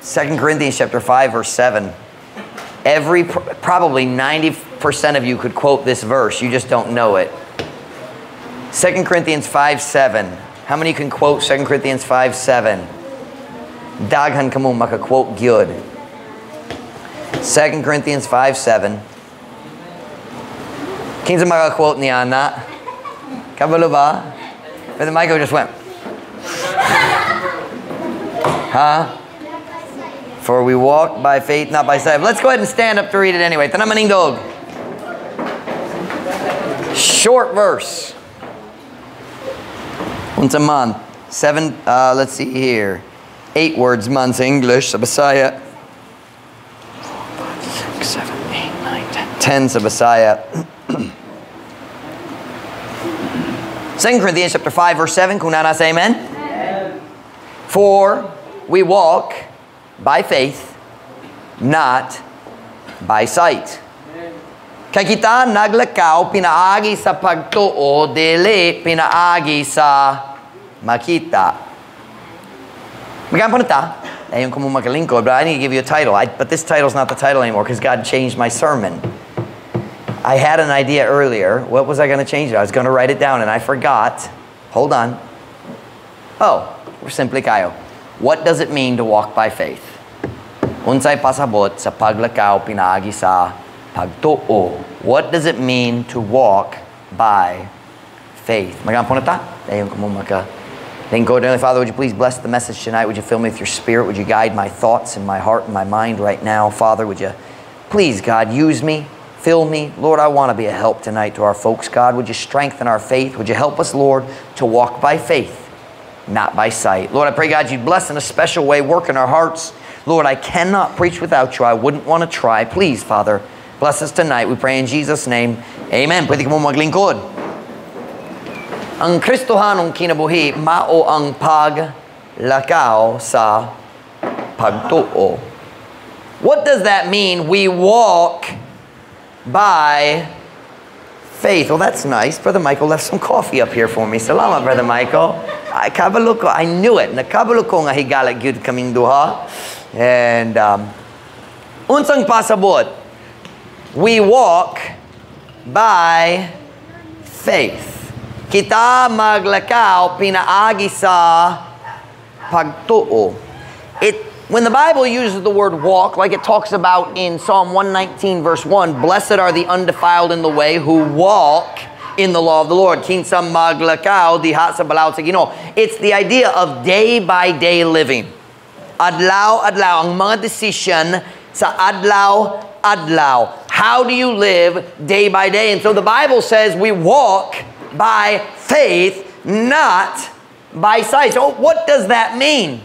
2 Corinthians chapter 5, verse 7. Probably 90% of you could quote this verse. You just don't know it. 2 Corinthians 5, 7. How many can quote 2 Corinthians 5, 7? Daghan kamu maka-quote gyud. 2 Corinthians 5, 7. Kinsa maka-quote niya na? Kabalo ba? But the Michael just went. Huh? For we walk by faith, not by sight. Let's go ahead and stand up to read it anyway. Tanamaning dog. Short verse. Once a month. Let's see here. 8 words months English sa Bisaya. 4, 5, 6, 7, 8, 9, 10. 10 sa Bisaya. 2 Corinthians chapter 5, verse 7. Kung nana say amen? Amen. For we walk by faith, not by sight. Kaya kita naglakaw pinaagi sa pagtuo, dili pinaagi sa makita. Magandang punta. Ayun ko mo magalingkod, but I need to give you a title. But this title is not the title anymore because God changed my sermon. I had an idea earlier. What was I going to change it? I was going to write it down and I forgot. Hold on. Oh, we're simply kayo. What does it mean to walk by faith? Unsay pasabot sa paglakaw pinaagi sa pagtuo. What does it mean to walk by faith? Magandang punta. Ayun ko mo lingkod. Heavenly Father, would you please bless the message tonight? Would you fill me with your spirit? Would you guide my thoughts and my heart and my mind right now? Father, would you please, God, use me, fill me. Lord, I want to be a help tonight to our folks. God, would you strengthen our faith? Would you help us, Lord, to walk by faith, not by sight? Lord, I pray, God, you'd bless in a special way, work in our hearts. Lord, I cannot preach without you. I wouldn't want to try. Please, Father, bless us tonight. We pray in Jesus' name. Amen. Pwede ka mo maglingkod. Ang Kristohanong kinabuhi, mao ang paglakaw sa pagtuo. What does that mean? We walk by faith. Well, that's nice. Brother Michael left some coffee up here for me. Salamat, Brother Michael. Kabalo ko. I knew it. Nakabalo ko nga higalag yun kaming duha. And unsang pasabot, we walk by faith. Kita maglakaw pinaagi sa pagtuo. When the Bible uses the word walk, like it talks about in Psalm 119 verse 1, blessed are the undefiled in the way who walk in the law of the Lord. Kinsa maglakaw diha sa balaod sa Ginoo. It's the idea of day by day living. Adlaw-adlaw, ang mga decision sa adlaw-adlaw. How do you live day by day? And so the Bible says we walk by faith, not by sight. So what does that mean?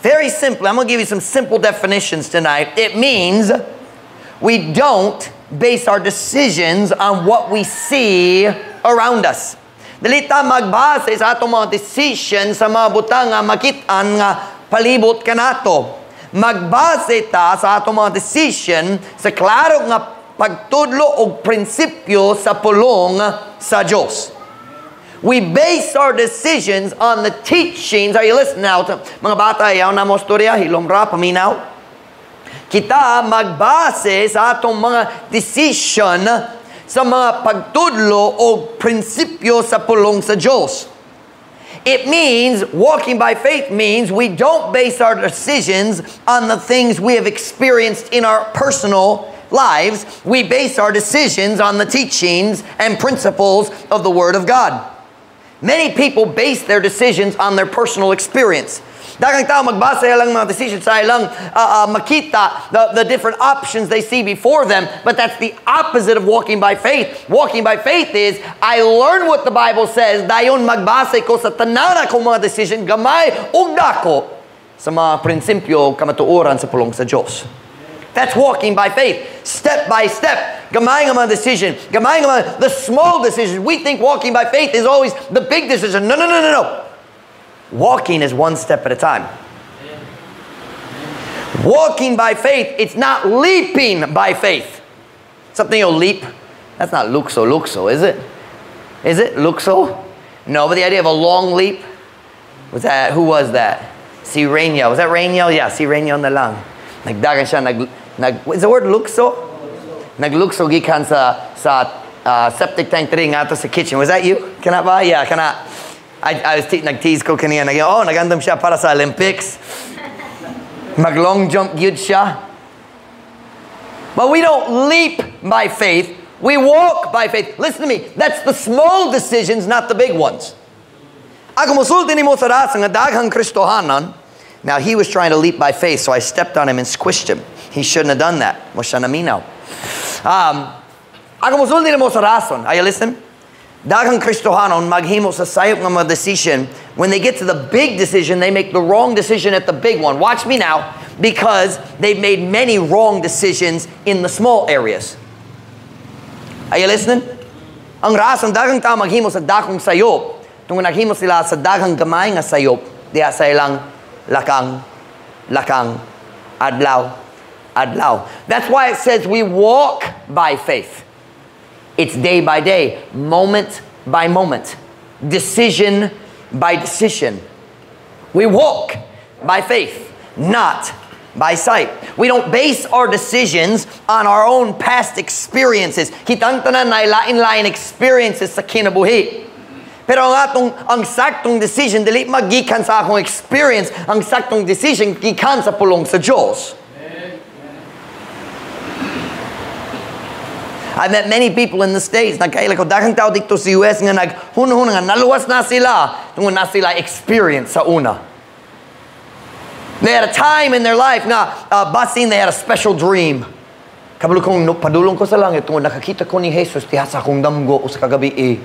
Very simple. I'm going to give you some simple definitions tonight. It means we don't base our decisions on what we see around us. Dili ta magbase sa atong mga decisions sa mga butang nga makit-an nga palibot kanato. Magbase ta sa atong mga decision sa klaro nga pagtudlo og prinsipyo sa pulong sa Diyos. We base our decisions on the teachings. Are you listening now? Mga bata, yaw na mo storya, hilomra, paminaw. Kita magbase sa atong mga decision sa mga pagtudlo o prinsipyo sa pulong sa Diyos. It means, walking by faith means we don't base our decisions on the things we have experienced in our personal lives. We base our decisions on the teachings and principles of the Word of God. Many people base their decisions on their personal experience. Daghang tao magbasa lang mga decisions sa ilang makita the different options they see before them, but that's the opposite of walking by faith. Walking by faith is, I learn what the Bible says, dayon magbase ko sa tanan akong mga decision, gamay ug dako sa mga prinsipyo kamatuoran sa pulong sa Diyos. That's walking by faith, step by step. Gamay nga mga decision, gamay nga mga, the small decisions. We think walking by faith is always the big decision. No. Walking is one step at a time. Walking by faith, it's not leaping by faith. Something you'll leap. That's not luxo, is it? Is it luxo? No, but the idea of a long leap, who was that? Si Rainiel. Was that Rainiel? Yeah, si Rainiel na lang. Nagdagan siya, is the word lukso? Naglukso gikan sa septic tank tiri nga to sa kitchen. Was that you? Kana ba? Yeah, kana. I was nag-tease ko kaniya. Nagandam siya para sa Olympics. Mag-long jump gyud siya. But we don't leap by faith. We walk by faith. Listen to me. That's the small decisions, not the big ones. Ako musulti ni mo sa rasa nga daghang Kristohanan. Now he was trying to leap by faith, so I stepped on him and squished him. He shouldn't have done that. Mo siya naminaw. Ako musulti ni mo sa rason. Are you listening? Daghang Kristohanon maghimo sa sayop nga mga decision. When they get to the big decision, they make the wrong decision at the big one. Watch me now. Because they've made many wrong decisions in the small areas. Are you listening? Ang rason, daghang tao maghimo sa dakong sayop. Tungo naghimo sila sa daghang gamay nga sayop, diya sa ilang lakang, adlaw. That's why it says we walk by faith. It's day by day, moment by moment, decision by decision. We walk by faith, not by sight. We don't base our decisions on our own past experiences. Kitang tanan na lain-lain experiences sa kinabuhi. Pero ang saktong decision dili magikan sa akong experience, ang saktong decision gikan sa pulong sa Diyos. I've met many people in the States. Nagkaila ko daghang tao dito sa US nga naghunahuna nga naluwas na sila tungod na sila experience sa una. They had a time in their life na basin they had a special dream. Kabalo kong padulong ko sa langit tungod nakakita ko ni Jesus diha sa akong damgo o sa kagabi.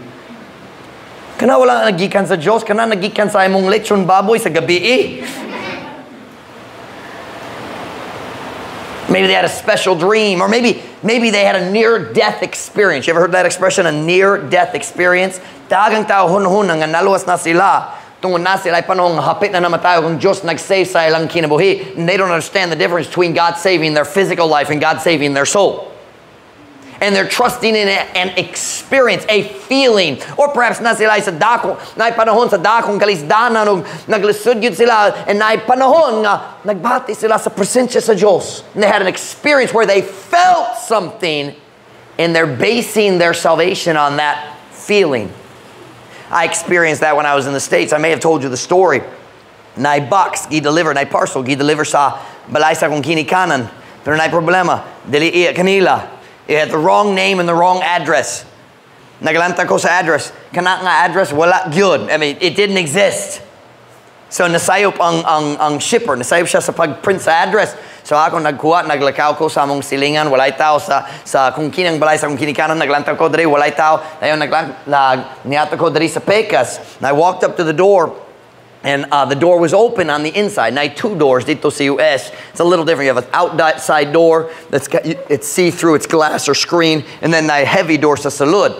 Kana wala nagikan sa Diyos, kana nagikan sa imong lechon baboy sa gabi. Maybe they had a special dream, or maybe they had a near-death experience. You ever heard that expression, a near-death experience? Daghang tao hunahuna nga naluwas na sila. Tungod na sila ay panahong hapit na namatayo kung Diyos nag-save sa ilang kinabuhi. And they don't understand the difference between God saving their physical life and God saving their soul. And they're trusting in an experience, a feeling. Or perhaps na sila ay sa dako, na ay panahon sa dakong kalisdanan o naglisod yun sila, and na ay panahon nga nagbati sila sa presensya sa Diyos. And they had an experience where they felt something and they're basing their salvation on that feeling. I experienced that when I was in the States. I may have told you the story. Na box, gi-deliver, na parcel, gi-deliver sa balay sa kong kinikanan. Pero na problema, dili iya kanila. It had the wrong name and the wrong address. Nagalanta ko sa address. Kana nga address, wala gyud. I mean, it didn't exist. So nasayop ang shipper, nasayop siya sa pag-print sa address. So ako nagkuha, naglakaw ko sa among silingan, walay tao sa kung kinang balay sa kung kinikanan, naglantaw ko diri, walay tao. Dayon niata ko diri sa Pecas. And I walked up to the door, and the door was open on the inside. Now, 2 doors dito sa US. It's a little different. You have an outside door it's see-through, it's glass or screen, and then a heavy door sa sulod.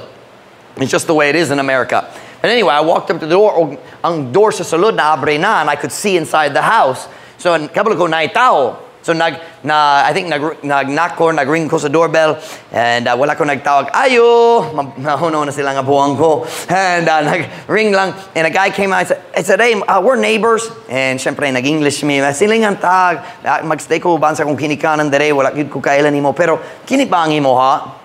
It's just the way it is in America. But anyway, I walked up to the door. Ang door sa sulod na abre na, and I could see inside the house. So, kabalo ko na tao. So, I think nag-knock ko, nag-ring ko sa doorbell, and wala ko nagtawag, ayo! Nahuno na sila nga buwang ko. And nag-ring lang, and a guy came out, I said, hey, we're neighbors. And syempre, nag-English me, silingan tag, magstay ko bansa kung kinikanan dere, wala ko kailan mo, pero kinipangi mo ha?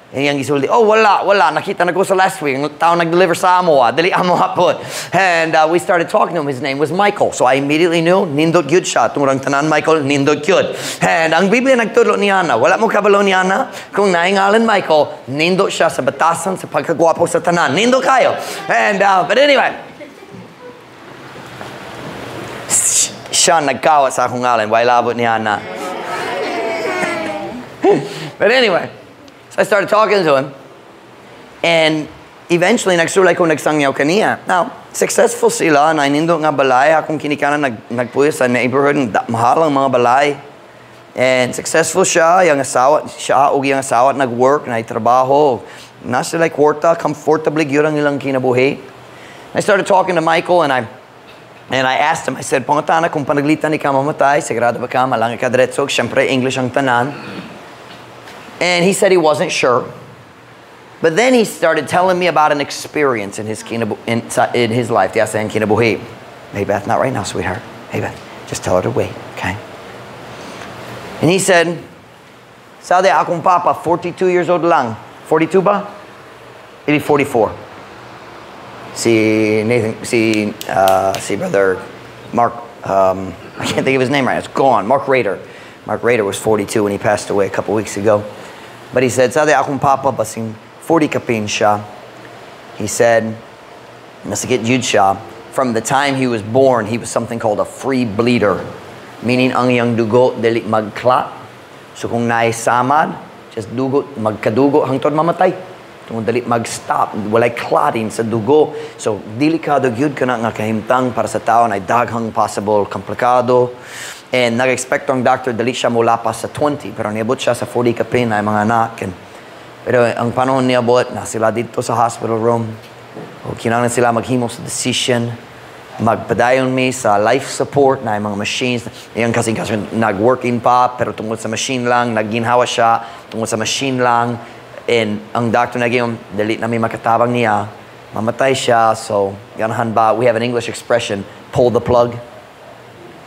And yung gisulti, oh, wala. Nakita na ko sa last week. Ang tao nag-deliver sa Amoa. Dali Amoa po. And we started talking to him. His name was Michael. So I immediately knew, nindot yun siya. Tungurang tanan, Michael, nindot yun. And ang Biblia nagtudlo ni Ana. Wala mo kabalo ni Ana. Kung naingalan Michael, nindot siya sa batasan, sa pagkagwapo sa tanan. Nindot kayo. And, but anyway. Siya nagkawat sa akong ngalan. Why labot ni Ana. But anyway. I started talking to him, and eventually nagsulay ko nagsangyaw kaniya. Now, successful sila, na inindo nga balay, akong kinikanan nagpuyo sa neighborhood, mahalang mga balay. And successful siya, yung asawa, siya o yung asawa nag-work, naitrabaho. Nasa like kwarta, comfortably gyud ang ilang kinabuhi. I started talking to Michael, and I asked him, I said, pangatana, kung panaglitan ni ka mamatay, sagrado ba ka, malangi ka diretso, syempre English ang tanan. And he said he wasn't sure. But then he started telling me about an experience in his life. Yes, and kinabuhi. Maybe that's not right now, sweetheart. Hey, Beth, just tell her to wait, okay? And he said, sabi akong papa, 42 years old lang. 42 ba? Maybe 44. Si Brother Mark, I can't think of his name right. It's gone. Mark Rader. Mark Rader was 42 when he passed away a couple weeks ago. But he said, sabi akong papa, basing 40 kapin siya. He said, nasakit yun siya. From the time he was born, he was something called a free bleeder. Meaning, ang iyang dugo, dili magklat. So kung naisamad, just dugo, magkadugo, hangtod mamatay. Kung dali mag-stop, walay clotting sa dugo. So, delikado gyud ka na nga kahimtang para sa tao na daghang possible komplikado. And nag-expect ang doctor, dali siya mula pa sa 20. Pero niabot siya sa 40 kapin na mga anak. Pero ang panahon niabot, na sila dito sa hospital room. O kinahanglan sila maghimo sa decision. Magpadayon mi sa life support na mga machines. Yan kasi nag-working pa, pero tungkol sa machine lang, nagginhawa siya, tungkol sa machine lang. And ang doctor naging, dali na may makatabang niya, mamatay siya. So, ganahan ba, we have an English expression, pull the plug.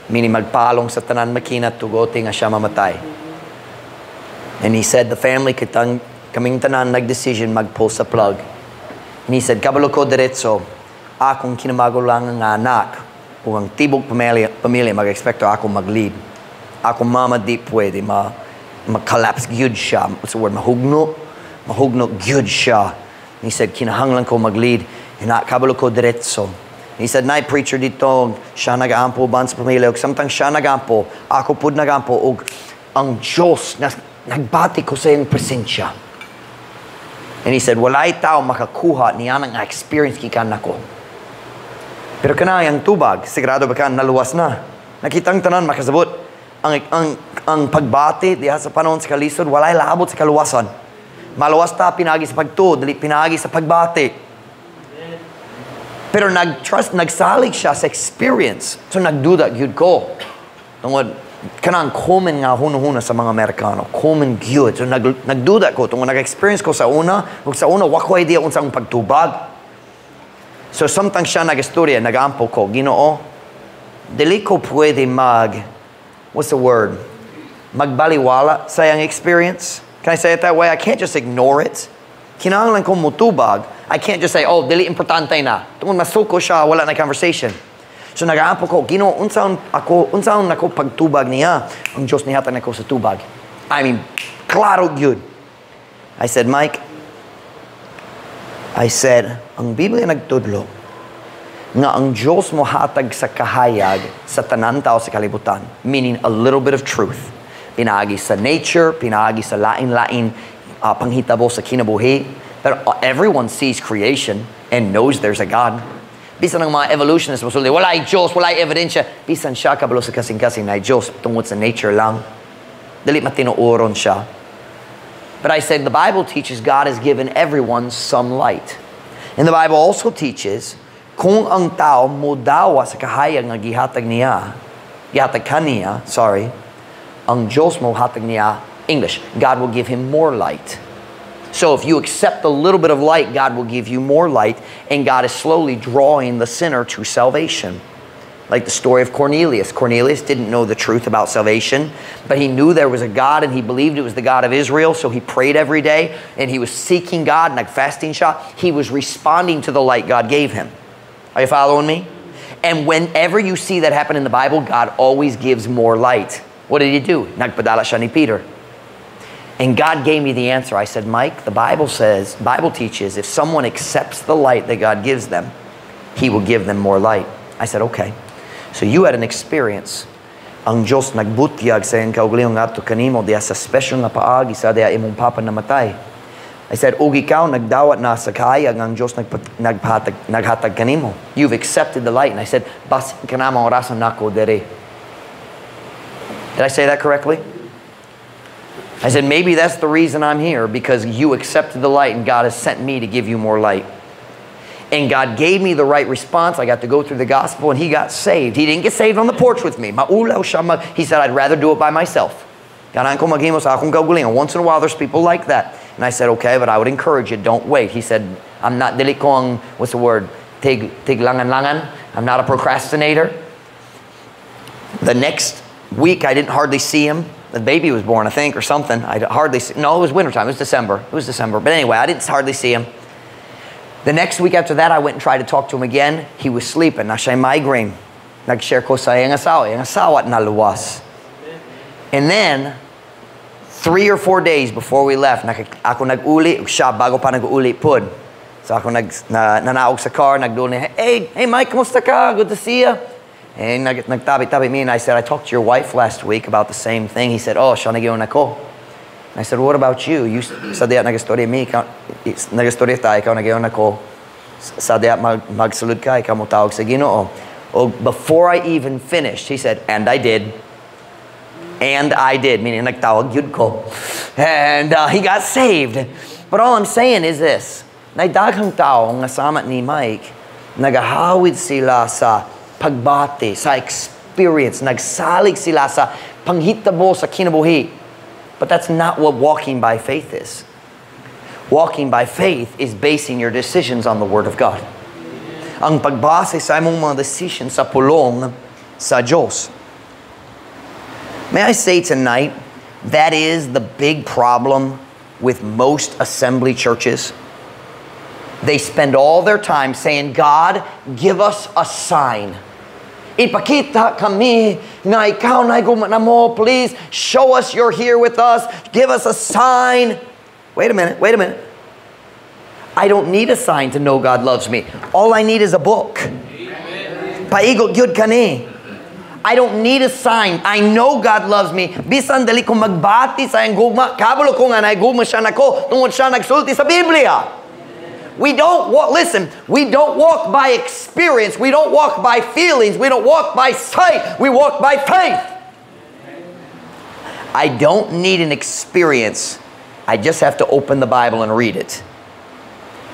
Meaning magpalong sa tanan makina, tugote nga siya mamatay. And he said, the family, kaming tanan, nag-decision mag-pull sa plug. And he said, kabalo ko diretso, akong kinamagulang ng anak, kung ang tibok pamilya mag-expecto akong mag-lead. Akong mama di pwede, mag-collapse gyud siya. What's the word? Mahugno gyud siya. He said, kinahanglan ko mag-lead. Kabalo ko diretso. He said, nay preacher dito, siya nag-aampo ban sa pamilya. Samtang siya nag-aampo, ako pud nag-aampo, og ang Diyos, nagbati ko sa iyong presensya. And he said, walay tao makakuha niya ng experience kikan nako. Pero kana yung tubag, sigurado ba ka naluwas na? Nakitang tanan makasabot. Ang pagbati diha sa panahon sa kalisod, walay labot sa kaluwasan. Maluwas ta pinagi sa pagtuod, dili pinagi sa pagbati. Pero nagsalig siya sa experience. So nagduda gyud ko. Tungod kanang common nga hunahuna sa mga Amerikano, common gyud. So nagduda ko tungod nag-experience ko sa una, ug sa una wa ko idea unsang pagtubag. So samtang siya nag-istorya, nag-ampo ko, Ginoo, dili ko pwede what's the word? Magbaliwala sa iyang experience. Can I say it that way? I can't just ignore it. Kinahanglan ko mutubag. I can't just say, oh, dili importante na. Tungkol masuko siya, wala na conversation. So nag-ampo ko, Ginoo, unsaon ako pagtubag niya? Ang Diyos nihatan ako sa tubag. I mean, klaro yun. I said, Mike, ang Biblia nagtudlo nga ang Diyos mo hatag sa kahayag sa tanan tao sa kalibutan. Meaning a little bit of truth. Pinaagi sa nature, pinaagi sa lain-lain panghitabo sa kinabuhi. Pero everyone sees creation and knows there's a God. Bisan ng mga evolutionists, walay Diyos, walay evidensya. Bisan siya kabalo sa kasing-kasing na Diyos tungkol sa nature lang. Dali matinuoron siya. But I said the Bible teaches God has given everyone some light. And the Bible also teaches kung ang tao modawa sa kahayag nga gihatag kaniya, ang Diyos mo hatag niya, English, God will give him more light. So if you accept a little bit of light, God will give you more light, and God is slowly drawing the sinner to salvation. Like the story of Cornelius. Cornelius didn't know the truth about salvation, but he knew there was a God and he believed it was the God of Israel, so he prayed every day and he was seeking God, nag-fasting siya. He was responding to the light God gave him. Are you following me? And whenever you see that happen in the Bible, God always gives more light. What did he do? Nagpadala siya ni Peter. And God gave me the answer. I said, Mike, the Bible teaches if someone accepts the light that God gives them, he will give them more light. I said, okay. So you had an experience. Ang Diyos nagbutyag sa iyong kaugalingong ato kanimo diya sa special na paagi sa diya imong papa namatay. I said, og ikaw nagdawat na sa kahayag ang Diyos naghatag kanimo. You've accepted the light. And I said, bas kanamang orasan nako dere. Did I say that correctly? I said, maybe that's the reason I'm here, because you accepted the light and God has sent me to give you more light. And God gave me the right response. I got to go through the gospel and he got saved. He didn't get saved on the porch with me. He said, I'd rather do it by myself. Once in a while, there's people like that. And I said, okay, but I would encourage you, don't wait. He said, I'm not what's the word? Tiglangan-langan. I'm not a procrastinator. The next week, I didn't hardly see him. The baby was born, I think, or something. I hardly see. No, it was wintertime. It was December. It was December. But anyway, I didn't hardly see him. The next week after that, I went and tried to talk to him again. He was sleeping. Na siya'y migraine. Nag-share ko sa iyang asawa at naluwas. And then, 3 or 4 days before we left, ako nag-uli, siya bago pa nag-uli pod. So ako nanaog sa car, nagdoon niya, hey Mike, kumusta ka? Good to see you. And nagtabi-tabi me, and I said, I talked to your wife last week about the same thing. He said, oh, siya nagyon ako. I said, what about you? You sadya nagastorya mi, nagastorya tayo, ikaw nagyon ako. Sadya magsulod ka, ikaw mo tawag sa Ginoo. Oh, before I even finished, he said, and I did. And I did, meaning nagtawag yun ko. And he got saved. But all I'm saying is this, nagdaghang tao nga sama ni Mike, nagahawid sila sa pagbati, sa experience, nagsalig sila sa panghitabo sa kinabuhi. But that's not what walking by faith is. Walking by faith is basing your decisions on the Word of God. Ang pagbase sa imong mga decisions sa pulong sa Diyos. May I say tonight, that is the big problem with most assembly churches. They spend all their time saying, God, give us a sign. Ipakita kami na ikaw na gumana mo, please show us you're here with us. Give us a sign. Wait a minute. I don't need a sign to know God loves me. All I need is a book. Paigot gyud kani. I don't need a sign. I know God loves me. Bisan dali ko magbati sa iyang gugma, kabalo ko nga naigugma siya nako tungod siya nagsulti sa Biblia. We don't walk, listen, we don't walk by experience. We don't walk by feelings. We don't walk by sight. We walk by faith. I don't need an experience. I just have to open the Bible and read it.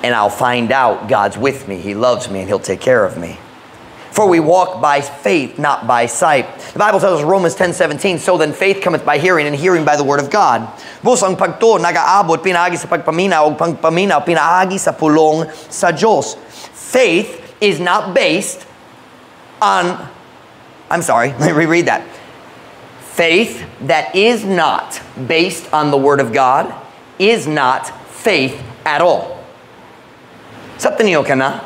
And I'll find out God's with me. He loves me and He'll take care of me. For we walk by faith, not by sight. The Bible tells us, Romans 10:17, so then faith cometh by hearing, and hearing by the word of God. Bus ang pagtuo nagaabot pinaagi sa pagpaminaw, ug pagpaminaw pinaagi sa pulong sa Diyos. Faith is not based on, I'm sorry, let me reread that. Faith that is not based on the word of God is not faith at all. Sa tiniyo ka na?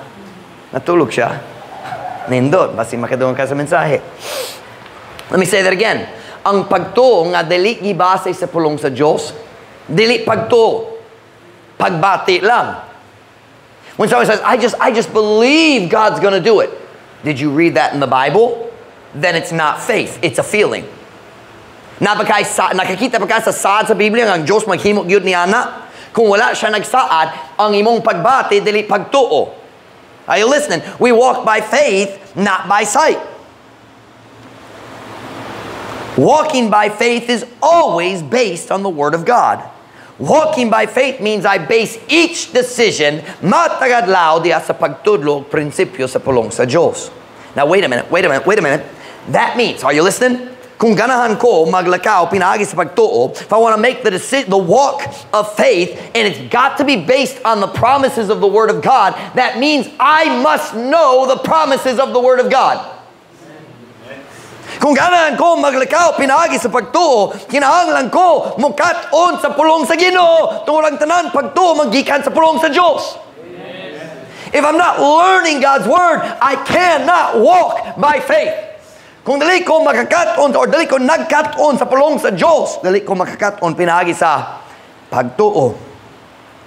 Natulog siya? Nindot, basi makadungan ka sa mensahe. Let me say that again. Ang pagtuo nga dili gibase sa pulong sa Diyos, dili pagtuo, pagbati lang. When someone says, I just believe God's going to do it. Did you read that in the Bible? Then it's not faith, it's a feeling. Nakakita pa ka sa saad sa Biblia ang Diyos maghimok yun ni ana? Kung wala siya nagsaad, ang imong pagbati dili pagtuo. Are you listening? We walk by faith, not by sight. Walking by faith is always based on the Word of God. Walking by faith means I base each decision matagadlaw diya sa pagtudlo prinsipyo sa pulong sa Diyos. Now wait a minute. That means, are you listening? Kung ganahan ko maglakaw pinaagi sa pagtuo, if I want to make the walk of faith, and it's got to be based on the promises of the Word of God, that means I must know the promises of the Word of God. Kung ganahan ko maglakaw pinaagi sa pagtuo, kinahanglan ko mukat-on sa pulong sa Ginoo, tungod ang tanan pagtuo magikan sa pulong sa Dios. If I'm not learning God's Word, I cannot walk by faith. Kung dali ko makakaton or dali ko nagkaton sa pulong sa Diyos, dali ko makakaton pinagi sa pagtuo.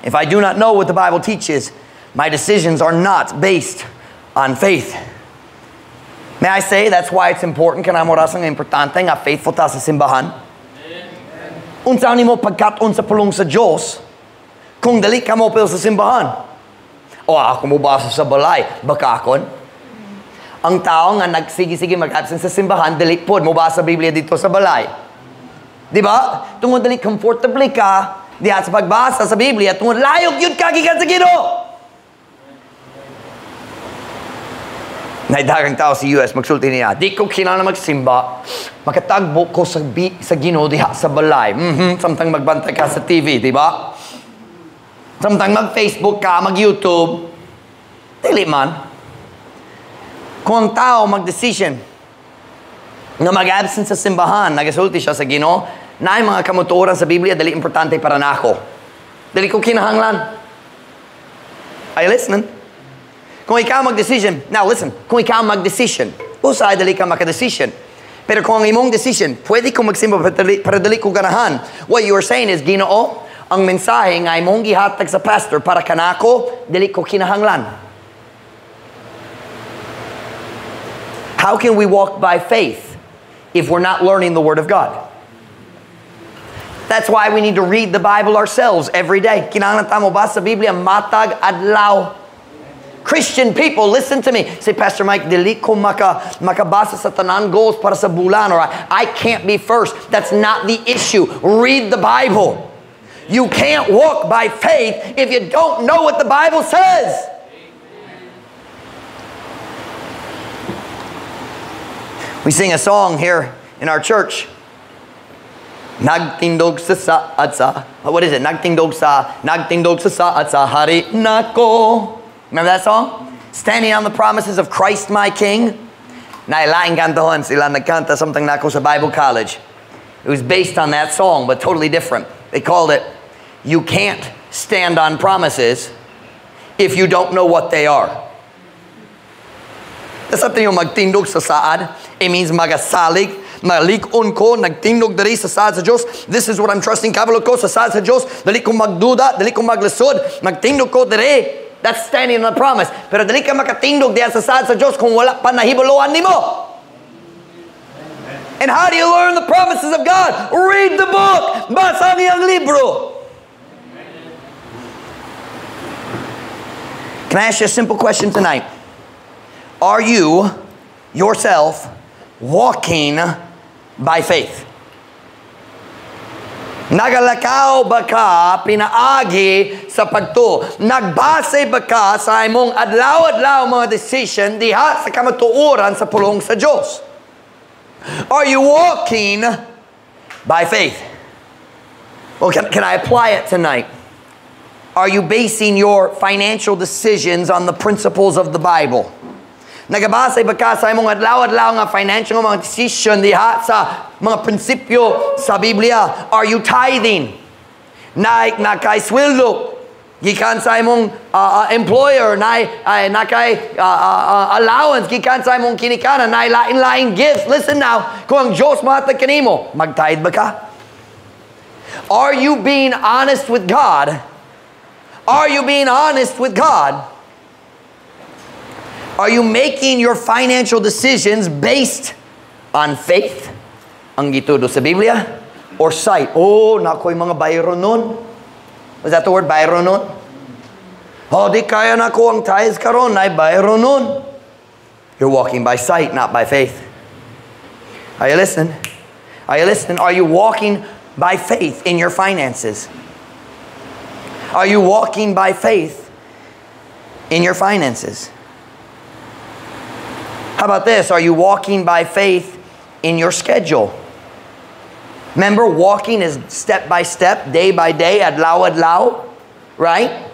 If I do not know what the Bible teaches, my decisions are not based on faith. May I say that's why it's important kana mo rasang importante nga faithful ta sa simbahan. Unsa ni mo pagkaton sa pulong sa Diyos kung dali ka mo pel sa simbahan? O ako mo basa sa balay, baka akon? Ang tao nga nagsige-sige mag-absent sa simbahan, dili pod mo basa Biblia dito sa balay. Di ba? Tungod dali comfortably ka diha sa pagbasa sa Biblia, tungod layog yun ka gikan sa Ginoo. Naidagang tao sa US, magsulti niya, di ko kinahanglan magsimba, makatagbo ko sa Ginoo diha sa balay. Samtang magbantay ka sa TV, di ba? Samtang mag-Facebook ka, mag-YouTube, dili man. Kung ang tao mag-decision, nga mag-absent sa simbahan, nagasulti siya sa Ginoo, na mga kamutuoran sa Biblia, dali importante para nako. Dali ko kinahanglan. Are you listening? Kung ikaw mag-decision, now listen, kung ikaw mag-decision, usay dali ka maka-decision. Pero kung ang imong decision, pwede ko magsimba para dali ko ganahan. What you are saying is, Ginoo, ang mensahe nga imong gihatag sa pastor para kanako, dali ko kinahanglan. How can we walk by faith if we're not learning the Word of God? That's why we need to read the Bible ourselves every day. Kinahanglan ta mo basa sa Biblia matag adlaw. Christian people, listen to me. Say, Pastor Mike, dili ko makabasa sa tanan goals para sa bulan, or I can't be first. That's not the issue. Read the Bible. You can't walk by faith if you don't know what the Bible says. We sing a song here in our church. Nagtindog sa saad sa. What is it? Nagtindog sa saad sa hari nako. Remember that song? Standing on the promises of Christ my King. Nailaing kantohan sila nagkanta something nako sa Bible college. It was based on that song, but totally different. They called it, You Can't Stand on Promises If You Don't Know What They Are. That's something yung magtindog sa saad. It means magasalig. Malikon ko, nagtindog dari sa saad sa Diyos. This is what I'm trusting. Kabalo ko sa saad sa Diyos. Dali kong magduda, dali kong maglisod. Nagtindog ko dari. That's standing on the promise. Pero dali ka makatindog diyan sa saad sa Diyos kung wala pa nahibuluan nimo. And how do you learn the promises of God? Read the book. Basa ang libro. Can I ask you a simple question tonight? Are you yourself walking by faith? Nagalakaw ba ka pinaagi sa pagtuo? Nagbase ba ka sa imong adlaw-adlaw mga decision diha sa kamatuoran sa pulong sa Diyos? Are you walking by faith? Well, can I apply it tonight? Are you basing your financial decisions on the principles of the Bible? Nagabasa ba ka sa imong adlaw-adlaw nga financial mga decision diha sa mga prinsipyo sa Biblia? Are you tithing? Na kay sweldo gikan sa imong employer, na kay allowance gikan sa imong kinikanan, na lain-lain gifts. Listen now, kung ang Diyos mahatag kanimo, mag-tithe ba ka? Are you being honest with God? Are you being honest with God? Are you making your financial decisions based on faith? Ang gitudo sa Biblia? Or sight? Oh, nako'y mga bayro nun. Was that the word bayro nun? Oh, di kaya na ko ang tithes karon, na bayro nun. You're walking by sight, not by faith. Are you listening? Are you listening? Are you walking by faith in your finances? Are you walking by faith in your finances? How about this? Are you walking by faith in your schedule? Remember, walking is step by step, day by day, adlaw-adlaw, right?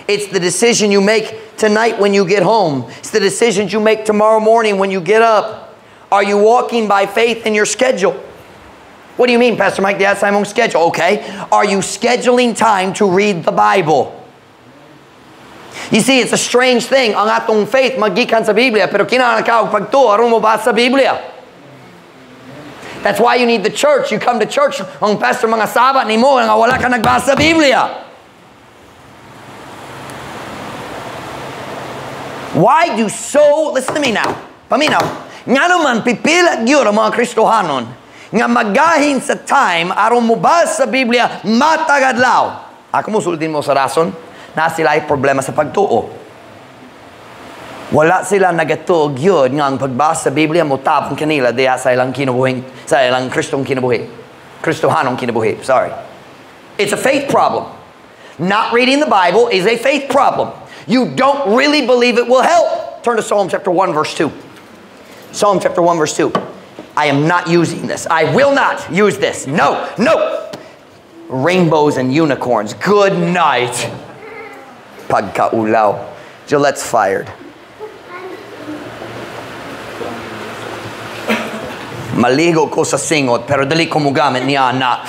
It's the decision you make tonight when you get home. It's the decisions you make tomorrow morning when you get up. Are you walking by faith in your schedule? What do you mean, Pastor Mike? That's my own schedule. Okay. Are you scheduling time to read the Bible? You see, it's a strange thing. Ang atong faith magikan sa Biblia, pero kinahanglan ka og pagtuo aron mo basa sa Biblia. That's why you need the church. You come to church, ang pastor mga sabat nimo nga wala ka nagbasa sa Biblia. Why do so, listen to me now. Paminaw. Nga naman pipila gyud ang mga Kristohanon nga magahin sa time aron mo basa sa Biblia matag adlaw. Ako mo sultin mo sa rason na sila ay problema sa pagtuo. Wala sila nagatuog yun nga ang pagbasa sa Biblia mo tapong kanila diya sa ilang kinabuhi, sa ilang Kristong kinabuhi. Kristohanong kinabuhi, sorry. It's a faith problem. Not reading the Bible is a faith problem. You don't really believe it will help. Turn to Psalm chapter 1 verse 2. Psalm chapter 1 verse 2. I am not using this. I will not use this. No, no. Rainbows and unicorns. Good night. Pagkaulaw. Gillette's fired. Maligo ko sa singot, pero dali ko mugamit ni Ana.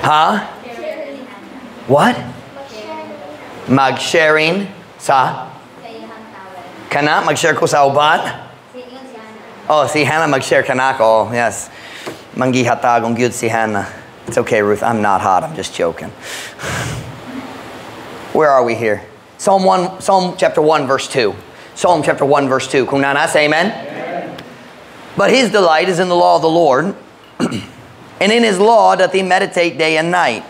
Ha? What? Mag-sharing sa? Kana? Mag-share ko sa uban? Oh, si Hannah mag-share ka na ako. Oh, yes. Manggihatagong gyud si Hannah. It's okay, Ruth. I'm not hot. I'm just joking. Where are we here? Psalm chapter 1, verse 2. Psalm chapter 1, verse 2. Kung nana, say amen. But his delight is in the law of the Lord, and in his law doth he meditate day and night.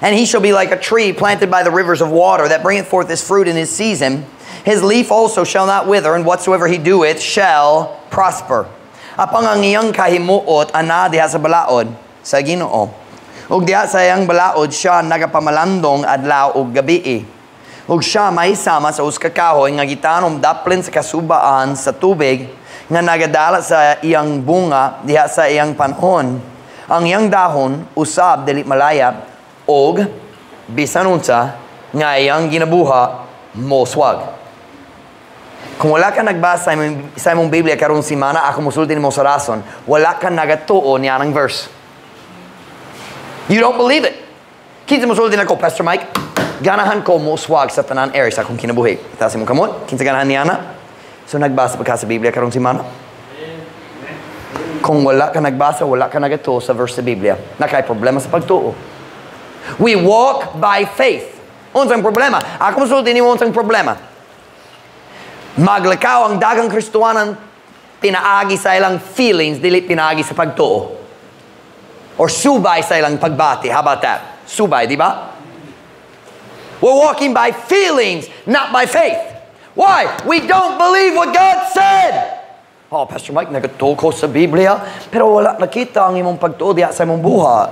And he shall be like a tree planted by the rivers of water, that bringeth forth his fruit in his season. His leaf also shall not wither, and whatsoever he doeth shall prosper. Apang ang iyang kahimuot ana diha sa balaod sa Ginoo. Ug diha sa iyang balaod siya nagapamalandong adlaw ug gabii. Ug siya mahisama sa uska kahoy nga gitanom daplin sa kasubaan sa tubig nga nagadala sa iyang bunga diha sa iyang panahon. Ang iyang dahon usab dili malayap og bisan unsa nga iyang ginabuha moswag. Kung wala ka nagbasa sa imong Biblia karong simana, ako musulti nimo sa rason, wala ka nagatuo niya ng verse. You don't believe it. Kinsa musulti nako, Pastor Mike, ganahan ko moswag sa tanan area sa akong kinabuhi. Itaas imong kamot, kinsa ganahan niya na? So nagbasa pa ka sa Biblia karong simana? Kung wala ka nagbasa, wala ka nagatuo sa verse sa Biblia. Nakay problema sa pagtuo. We walk by faith. Unsang problema? Ako musulti nimo unsang problema. Maglakaw ang dagang Kristohanan pinaagi sa ilang feelings, dili pinaagi sa pagtuo. Or subay sa ilang pagbati. How about that? Subay, di ba? We're walking by feelings, not by faith. Why? We don't believe what God said. Oh, Pastor Mike, nagatuo ko sa Biblia, pero wala nakita ang imong pagtuo diya sa imong buha.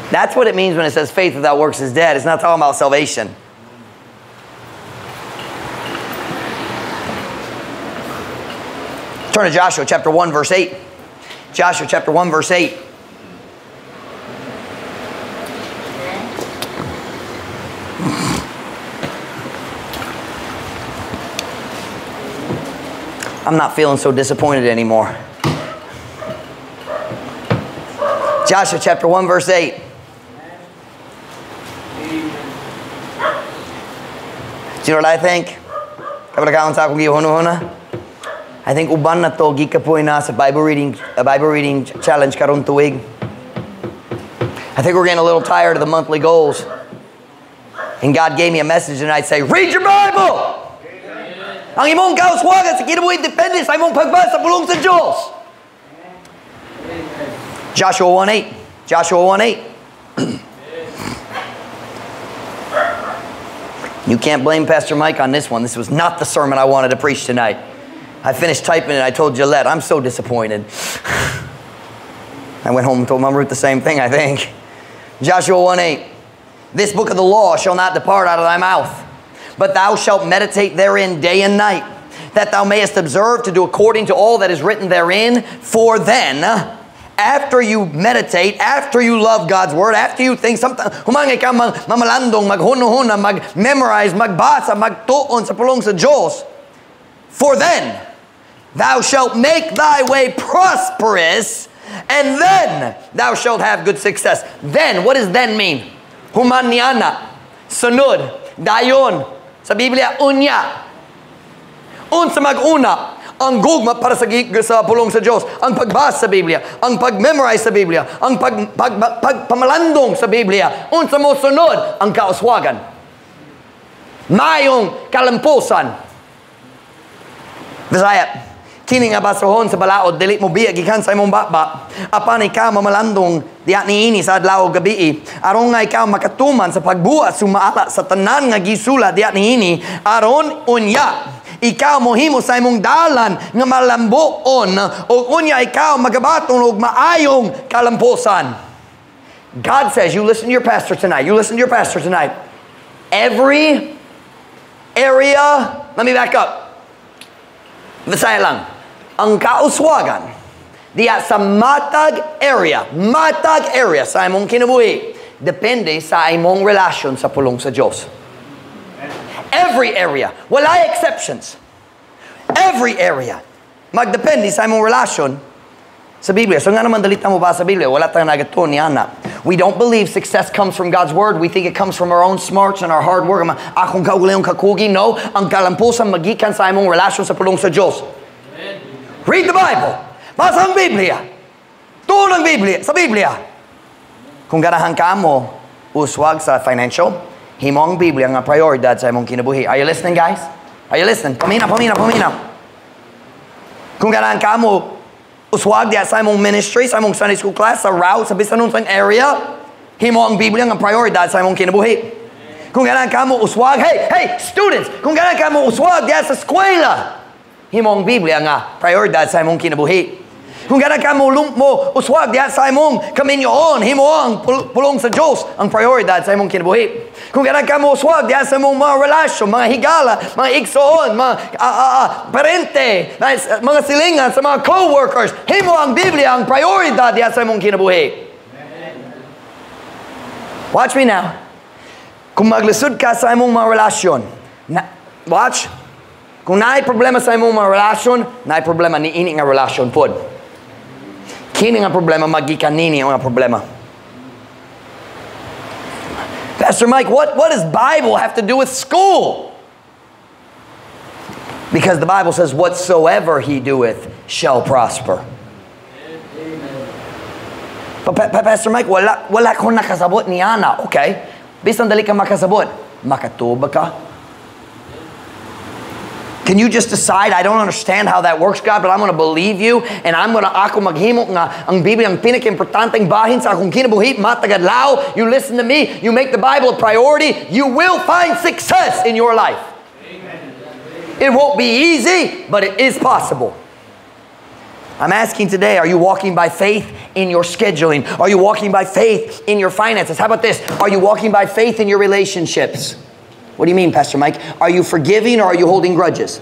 That's what it means when it says faith without works is dead. It's not talking about salvation. Turn to Joshua chapter 1, verse 8. Joshua chapter 1, verse 8. I'm not feeling so disappointed anymore. Joshua chapter 1, verse 8. Do you know what I think? I think uban na to gikapoy na sa Bible reading challenge karon tuig. I think we're getting a little tired of the monthly goals. And God gave me a message and I'd say, read your Bible! Ang imong kauswagan sa kinabuhi depende sa imong pagbasa sa pulong sa Diyos. Joshua 1:8. Joshua 1:8. You can't blame Pastor Mike on this one. This was not the sermon I wanted to preach tonight. I finished typing it. I told Gillette, I'm so disappointed. I went home and told Mom Ruth the same thing, I think. Joshua 1:8. This book of the law shall not depart out of thy mouth, but thou shalt meditate therein day and night, that thou mayest observe to do according to all that is written therein. For then, after you meditate, after you love God's word, after you think something, humangay ka mamalandong, maghuno-huna, mag-memorize, magbasa, magtuon sa pulong sa Diyos. For then, thou shalt make thy way prosperous, and then thou shalt have good success. Then, what does then mean? Human niana, sunod, dayon. Sa Biblia, unya. Unsa mag-una, ang gugma para sa pulong sa Diyos, ang pagbasa sa Biblia, ang pag-memorize sa Biblia, ang pagpamalandong sa Biblia. Unsa mo sunod, ang kauswagan. Mayong kalampusan. Bisaya, kini nga basahon sa balaod, dili mo biya gikan sa imong baba. Apan ikaw mamalandong diya niini sa adlaw gabi. Aron nga ikaw makatuman sa pagbuhat sumaala sa tanan nga gisula diya niini. Aron unya, ikaw mohimo sa imong dalan nga malambuon. O unya ikaw magabaton og maayong kalampusan. God says, you listen to your pastor tonight. You listen to your pastor tonight. Every area, let me back up. Bisaya lang. Ang kauswagan diya sa matag area sa imong kinabuhi, depende sa imong relasyon sa pulong sa Diyos. Every area. Wala exceptions. Every area. Magdepende sa imong relasyon sa Biblia. So nga naman dalita mo ba sa Biblia? Wala tayong nagato ni Ana. We don't believe success comes from God's Word. We think it comes from our own smarts and our hard work. Akong kaugalayong kakugi. No. Ang kalampusan magikan sa imong relasyon sa pulong sa Diyos. Amen. Read the Bible. Basa ang Biblia. Tuon ang Biblia. Sa Biblia. Kung ganahan ka mo, uswag sa financial, himo ang Biblia nga prioridad sa imong kinabuhi. Are you listening, guys? Are you listening? Paminaw. Kung ganahan ka mo, uswag diya sa imong ministry, sa imong Sunday school class, sa route, sa bisan sa area, himo ang Biblia nga prioridad sa imong kinabuhi. Kung ganahan ka mo uswag, hey, students, kung ganahan ka mo uswag diya sa eskwela, himo ang Biblia nga prioridad sa imong kinabuhi. Kung ganahan ka mo uswag diya sa imong kaminyoon, himo ang pulong sa Diyos ang prioridad sa imong kinabuhi. Kung ganahan ka mo uswag diya sa imong mga relasyon, mga higala, mga igsoon, mga parente, mga silingan sa mga co-workers, himo ang Biblia ang prioridad diya sa imong kinabuhi. Watch me now. Kung maglisod ka sa imong mga relasyon, watch, kung naay problema sa imong mga relasyon, naay problema ni ini nga relasyon pod. Kini nga problema, magikan nini nga problema. Pastor Mike, what does Bible have to do with school? Because the Bible says, whatsoever he doeth shall prosper. Pastor Mike, wala ko nakasabot ni Ana. Okay. Bisan dali ka makasabot. Makatuba ka. Can you just decide, I don't understand how that works, God, but I'm going to believe you, and I'm going to ako maghimo nga ang Biblia ang pinaka-importanteng bahin sa akong kinabuhi, matagadlaw. You listen to me, you make the Bible a priority, you will find success in your life. Amen. It won't be easy, but it is possible. I'm asking today, are you walking by faith in your scheduling? Are you walking by faith in your finances? How about this? Are you walking by faith in your relationships? What do you mean, Pastor Mike? Are you forgiving or are you holding grudges?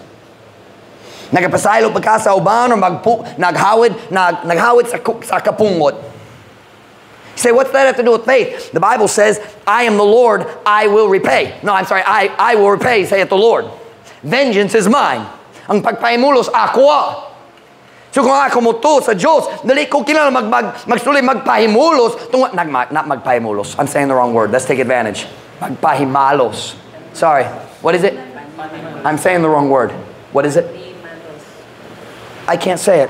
Nagapasaylo pa ka sa uban or naghawid sa kapungot? You say, what's that have to do with faith? The Bible says, I am the Lord, I will repay. No, I'm sorry, I will repay, saith the Lord. Vengeance is mine. Ang pagpahimulos, ako. So kung ako mo to sa Diyos, dali ko kilala magpahimulos. Not magpahimulos. I'm saying the wrong word. Let's take advantage. Magpahimalos. Sorry. What is it? I'm saying the wrong word. What is it? I can't say it.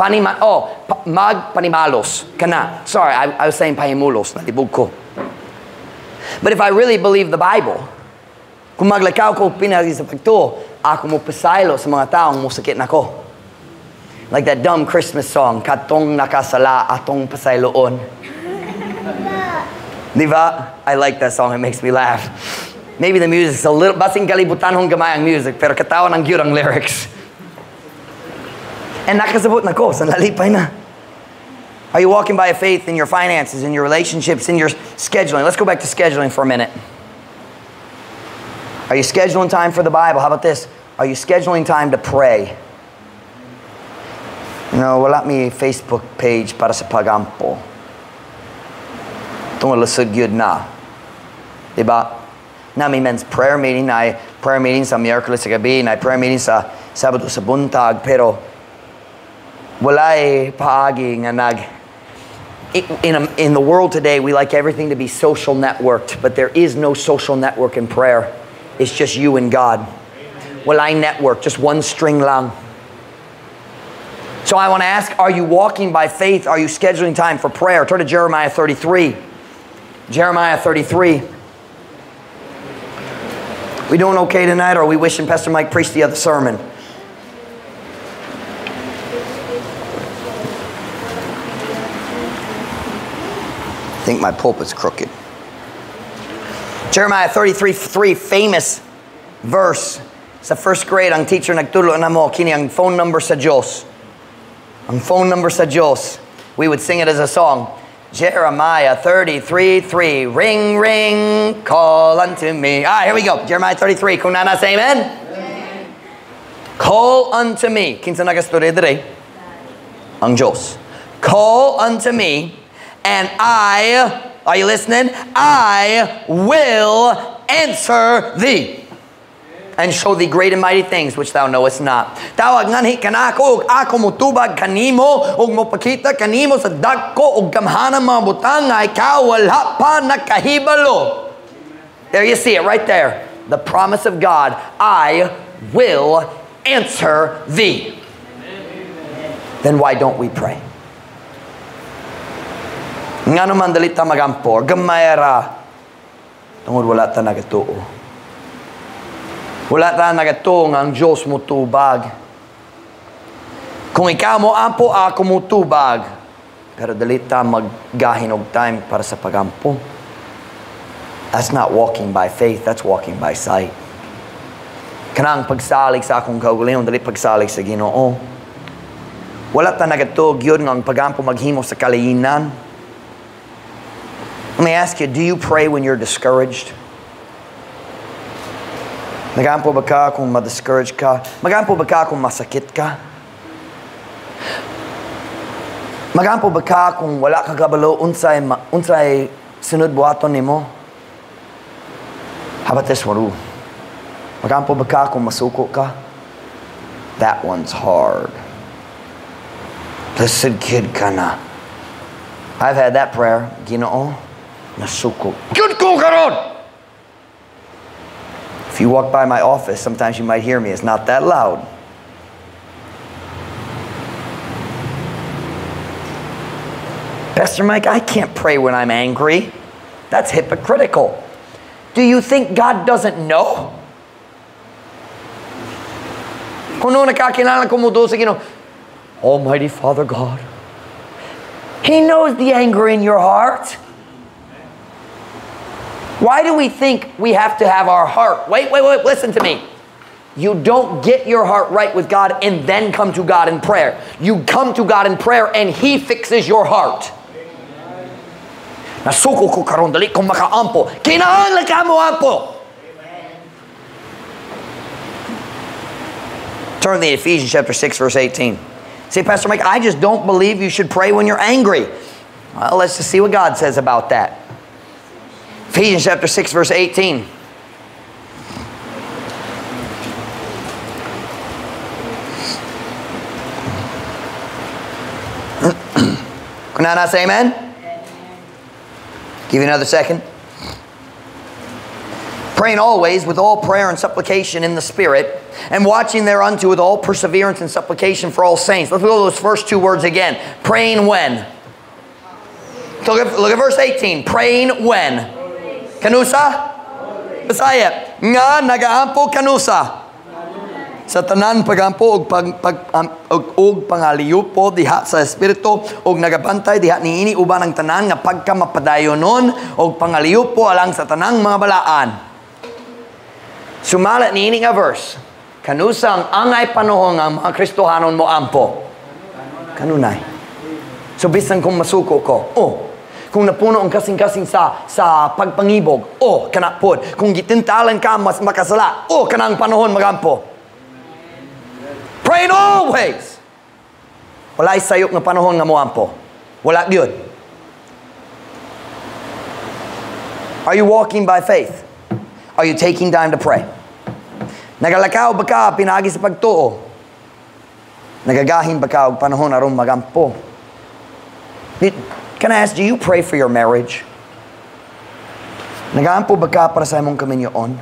Magpanimalos. Kana. Sorry, I was saying pahimulos. Nalibog ko. But if I really believe the Bible, kung maglakaw ko pinagi sa pagto, ako mo pasaylo sa mga taong musakit na ko. Like that dumb Christmas song, Katong nakasala, atong pasayloon. Diba? I like that song. It makes me laugh. Maybe the music's a little, basing kalibutan hong gamay ang music, pero katawan ang gyud ang lyrics. And nakasabot na ko, sanlalipay na. Are you walking by faith in your finances, in your relationships, in your scheduling? Let's go back to scheduling for a minute. Are you scheduling time for the Bible? How about this? Are you scheduling time to pray? You know, wala mi Facebook page para sa pagampo. Itong lusod yun na. Diba? Na may men's prayer meeting, na prayer meeting sa Miyerkules sa gabi, na prayer meeting sa Sabado sa buntag, pero wala paagi nga nag... In the world today, we like everything to be social networked, but there is no social network in prayer. It's just you and God. Wala network, just one string lang. So I want to ask, are you walking by faith? Are you scheduling time for prayer? Turn to Jeremiah 33. Jeremiah 33. We doing okay tonight, or are we wishing Pastor Mike preached the other sermon? I think my pulpit's crooked. Jeremiah 33:3, famous verse. Sa first grade, ang teacher nagturo na mo, kini ang phone number sa Diyos. Ang phone number sa Diyos. We would sing it as a song. Jeremiah 33:3, ring, ring, call unto me. Here we go. Jeremiah 33. Kung nana say amen? Amen. Call unto me. Kinsa nagastorya dire? Ang Diyos. Call unto me, and are you listening? I will answer thee. and show thee great and mighty things which thou knowest not. Tawag nganhi kanako ug ako motubag kanimo ug mopakita kanimo sa dagko ug gamhanang mga butang nga ikaw wala pa nakahibalo. There you see it right there. The promise of God, I will answer thee. Then why don't we pray? Nga naman dalit ta magampo, gamayara. Tungod wala ta nagatuo. Wala ta nagatuo nga ang Diyos mo tubag. Kung ikaw mo ampo, ako mo tubag. Pero dalit ta maggahinog time para sa pagampo. That's not walking by faith, that's walking by sight. Kanang pagsalig sa akong kaugalingon, dalit pagsalig sa Ginoo. Wala ta nagatog yun ng pagampo maghimo sa kalayinan. Let me ask you, do you pray when you're discouraged? Nagampo ba ka kung ma-discourage ka? Magampo ba ka kung masakit ka? Magampo ba ka kung wala ka kabalo unsay sunod buhaton nimo? How about this one? Magampo ba ka kung masuko ka? That one's hard. Blessed kid ka na. I've had that prayer. Ginoo, nasuko. Good ko karon! If you walk by my office, sometimes you might hear me. It's not that loud. Pastor Mike, I can't pray when I'm angry. That's hypocritical. Do you think God doesn't know? Kung noon nakakilala ko mo doon sa Ginoo, Almighty Father God, He knows the anger in your heart. Why do we think we have to have our heart? Wait, listen to me. You don't get your heart right with God and then come to God in prayer. You come to God in prayer and He fixes your heart. Nasuko ko karon dali kung makaampo. Kinahanglan ka mo ampo. Turn to Ephesians chapter 6 verse 18. Say, Pastor Mike, I just don't believe you should pray when you're angry. Well, let's just see what God says about that. Ephesians chapter 6 verse 18. Can I not say amen? Give you another second. Praying always with all prayer and supplication in the Spirit, and watching thereunto with all perseverance and supplication for all saints. Let's go to those first two words again. Praying when? So look at verse 18. Praying when? Kanusa? Bisaya. Nga nagaampo kanusa. Sa tanan pagampo og pangaliyupo diha sa espiritu og nagabantay diha niini uban ang tanan nga pagka mapadayonon og pangaliyupo alang sa tanang mga balaan. Sumalat niini nga verse. Kanusang angay panahon ang mga Kristohanon mo ampo. Kanunay. So bisan kung masuko ko, kung napuno ang kasing-kasing sa pagpangibog, kanapod. Kung gitintalan ka mas makasala, kanang panahon magampo. Praying always. Wala isayok nga panahon nga mo ampo. Wala gyud. Are you walking by faith? Are you taking time to pray? Nagalakaw ba ka pinagi sa pagtuo? Nagagahin ba ka og panahon aron magampo? Can I ask, do you pray for your marriage? Nagaampo ba ka para sa imong kaminyoon?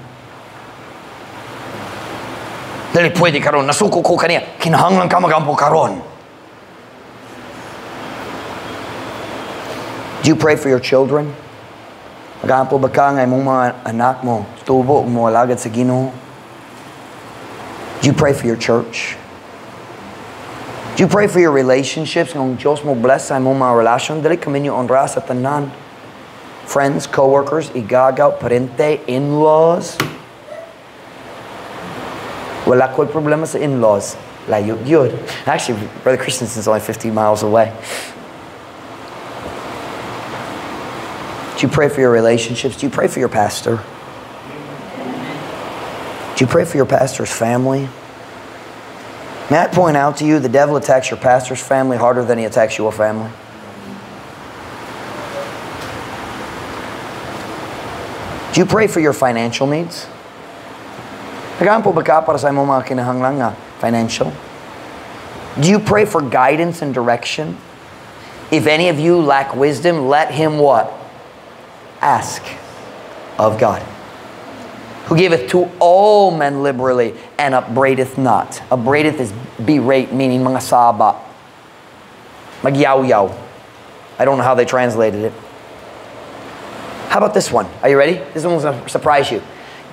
Dali pwede karon nasuko ko kaniya. Kinahanglan ka magampo karon. Do you pray for your children? Nagaampo ba ka nga imong mga anak mo tubo ug moalagad sa Ginoo? Do you pray for your church? Do you pray for your relationships? Ngong Diyos mo bless sa imong mga relasyon. Dali kaminyo onra sa tanan. Friends, co-workers, igagaw, parente, in-laws. Wala ko'y problema sa in-laws. Layo yun. Actually, Brother Christensen's only 50 miles away. Do you pray for your relationships? Do you pray for your pastor? Do you pray for your pastor's family? May I point out to you, the devil attacks your pastor's family harder than he attacks your family. Do you pray for your financial needs? Nag-aampo ba ka para sa imong mga kinahanglan nga financial? Do you pray for guidance and direction? If any of you lack wisdom, let him what? Ask of God. Who giveth to all men liberally and upbraideth not. Upbraideth is berate, meaning mga saba. Magyaw-yaw. I don't know how they translated it. How about this one? Are you ready? This one will surprise you.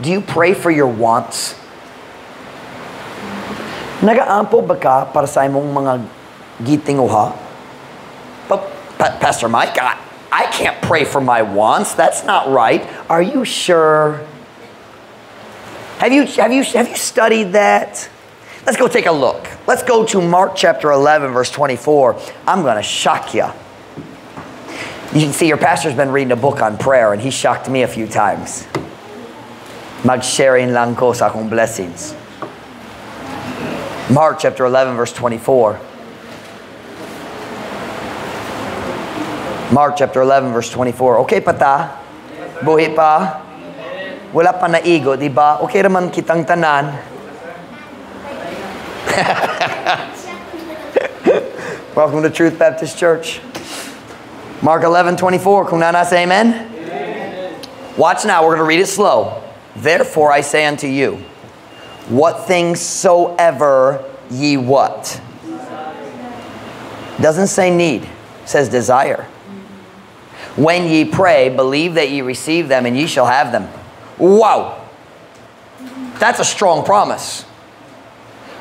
Do you pray for your wants? Nagaampo ba ka para sa imong mga gitinguha? Pastor Mike, I can't pray for my wants. That's not right. Are you sure? Have you studied that? Let's go take a look. Let's go to Mark chapter 11, verse 24. I'm going to shock you. You can see your pastor's been reading a book on prayer, and he shocked me a few times. Mag-sharing lang ko sa akong blessings. Mark chapter 11, verse 24. Mark chapter 11, verse 24. Okay pa ta? Buhi pa? Wala pa naigo, di ba? Okay naman kitang tanan. Welcome to Truth Baptist Church. Mark 11, 24. Kung nasa amen? Amen. Watch now. We're going to read it slow. Therefore I say unto you, what things soever ye what? Doesn't say need. It says desire. When ye pray, believe that ye receive them, and ye shall have them. Wow! That's a strong promise.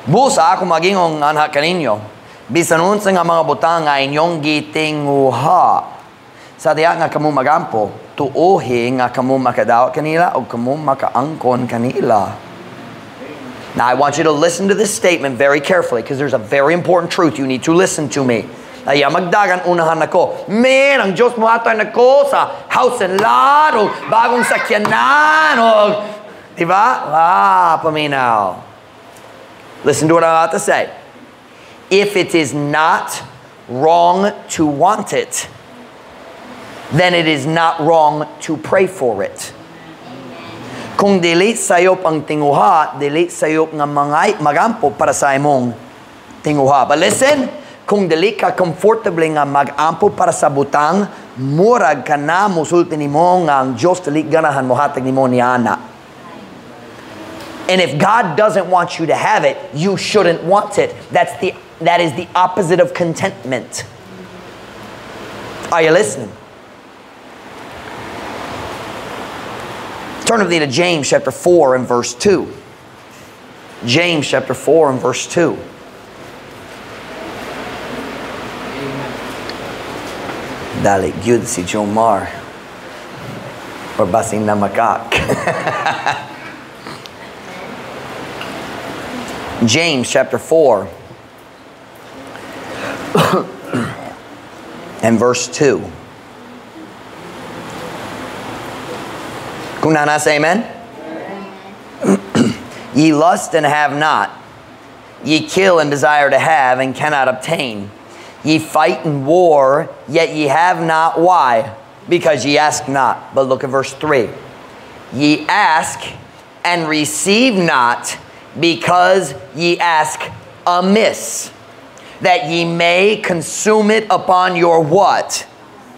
Busa ako magingong anha kaninyo, bisan unsa nga mga butang nga inyong gitinguha. Sa diya nga kamo magampo, tuohi nga kamo makadaot kanila o kamo makaangkon kanila. Now I want you to listen to this statement very carefully, because there's a very important truth. You need to listen to me. Ay magdagan unahan ako. Man, ang Diyos mo hatay nako sa house and lot o bagong sakyanan o diba? Paminaw. Listen to what I'm about to say. If it is not wrong to want it, then it is not wrong to pray for it. Kung dili sayop ang tinguha, dili sayop nga magampo para sa imong tinguha. But listen, kung dili ka comfortable nga magampo para sa butang, murag ka na musulti nimo nga ang Diyos dili ganahan mo hatag nimo niana. And if God doesn't want you to have it, you shouldn't want it. That is the opposite of contentment. Are you listening? Turn with me to James chapter 4 and verse 2. James chapter 4 and verse 2. Dali gyud si Jomar. Or basing na makak. James chapter 4 and verse 2. Kung nasa amen? Ye lust and have not. Ye kill and desire to have and cannot obtain. Ye fight and war, yet ye have not. Why? Because ye ask not. But look at verse 3. Ye ask and receive not, because ye ask amiss, that ye may consume it upon your what?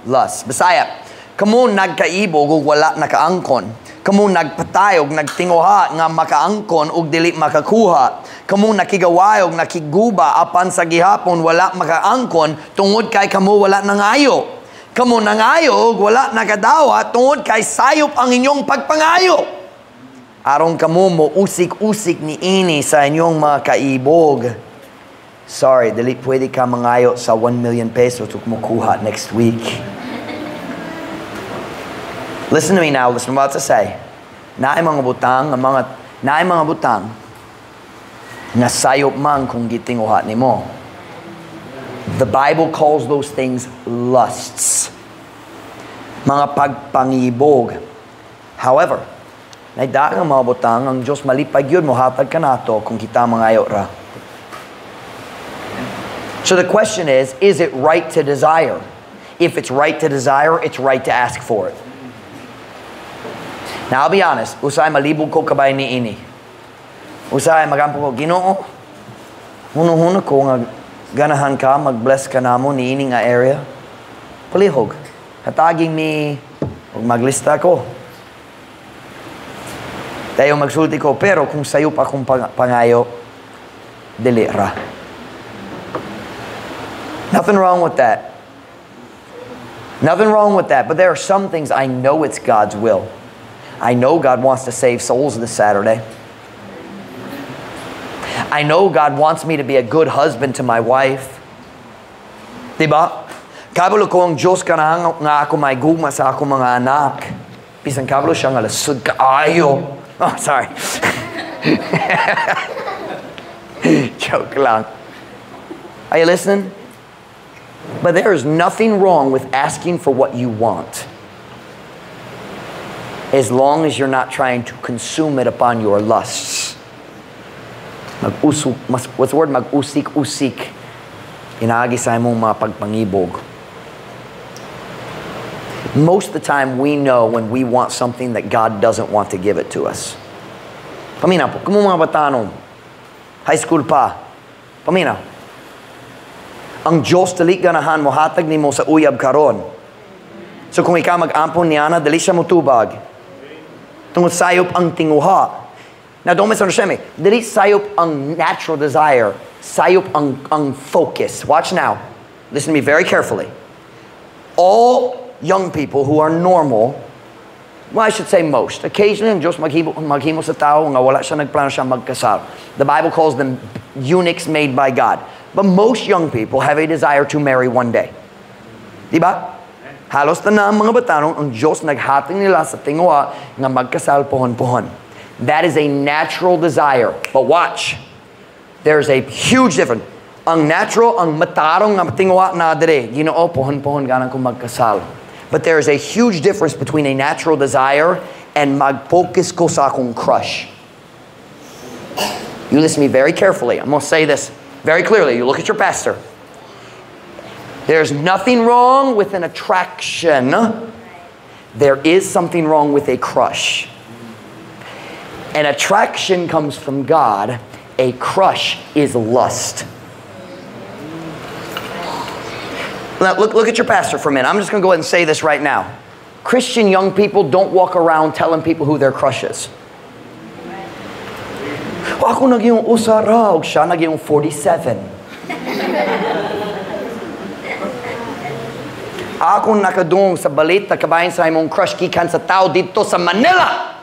Lust. Bisaya, kamo nagkaibog ug wala nakaangkon. Kamo nagpatay ug nagtinguha nga makaangkon ug dili makakuha. Kamo nakigaway ug nakiguba apan sa gihapon wala makaangkon tungod kay kamo wala nangayo. Kamo nangayo ug wala nakadawa tungod kay sayop ang inyong pagpangayo. Aron kamo mo usik-usik ni ini sa inyong mga kaibog. Sorry, dili pwede ka mangayo sa 1 million pesos ug mukuha next week. Listen to me now. Listen to what I'm about to say. Naay mga butang nga sayop man kung gitinguha nimo. The Bible calls those things lusts. Mga pagpangibog. However, naidaan nga mga butang ang Diyos malipay yun mo hatag ka nato kung kita mangayo ra. So the question is it right to desire? If it's right to desire, it's right to ask for it. Now, I'll be honest. Usay malibog ko kabay ni ini. Usahay magampo ko, Ginoo, huno-huno ko nga ganahan ka, mag-bless ka namo niini nga area. Palihog. Hataging mi, o maglista ko. Tayo magsulti ko, pero kung sayo pa akong pangayo, dili ra. Nothing wrong with that. Nothing wrong with that. But there are some things I know it's God's will. I know God wants to save souls this Saturday. I know God wants me to be a good husband to my wife. Diba? Kabalo ko ang Diyos ka na nga ako may gugma sa ako mga anak. Pisang kabalo siya nga lasud ka ayo. Oh, sorry. Joke lang. Are you listening? But there is nothing wrong with asking for what you want, as long as you're not trying to consume it upon your lusts. What's the word? Mag-usik-usik. Inaagi sa imong mga pagpangibog. Most of the time, we know when we want something that God doesn't want to give it to us. Paminaw po. Kung mga batanong, high school pa, paminaw. Ang Diyos dali ganahan mo, hatag ni mo sa uyab karon. So kung ikaw mag-ampon niya na, dali siya mo tubag. Tungod sayop ang tinguha. Now don't misunderstand me. Dali sayop ang natural desire. Sayop ang focus. Watch now. Listen to me very carefully. All young people who are normal, well, I should say most. Occasionally, ang Diyos maghimo sa tao nga wala siya nagplano siya magkasal. The Bible calls them eunuchs made by God. But most young people have a desire to marry one day. Diba? Halos na mga batanong, ang Diyos naghating nila sa tingwa nga magkasal pohon-pohon. That is a natural desire. But watch. There's a huge difference. Ang natural, ang matarong nga tingwa na dire, Ginoo, pohon-pohon ganang kung magkasal. But there is a huge difference between a natural desire and mag-focus ko sa akong crush. You listen to me very carefully. I'm going to say this very clearly. You look at your pastor. There's nothing wrong with an attraction. There is something wrong with a crush. An attraction comes from God. A crush is lust. Now, look at your pastor for a minute. I'm just going to go ahead and say this right now. Christian young people don't walk around telling people who their crush is. Ako naging usara, siya naging 47. Ako nakadung sa balita kabayan sa imong crush kikan sa tao dito sa Manila.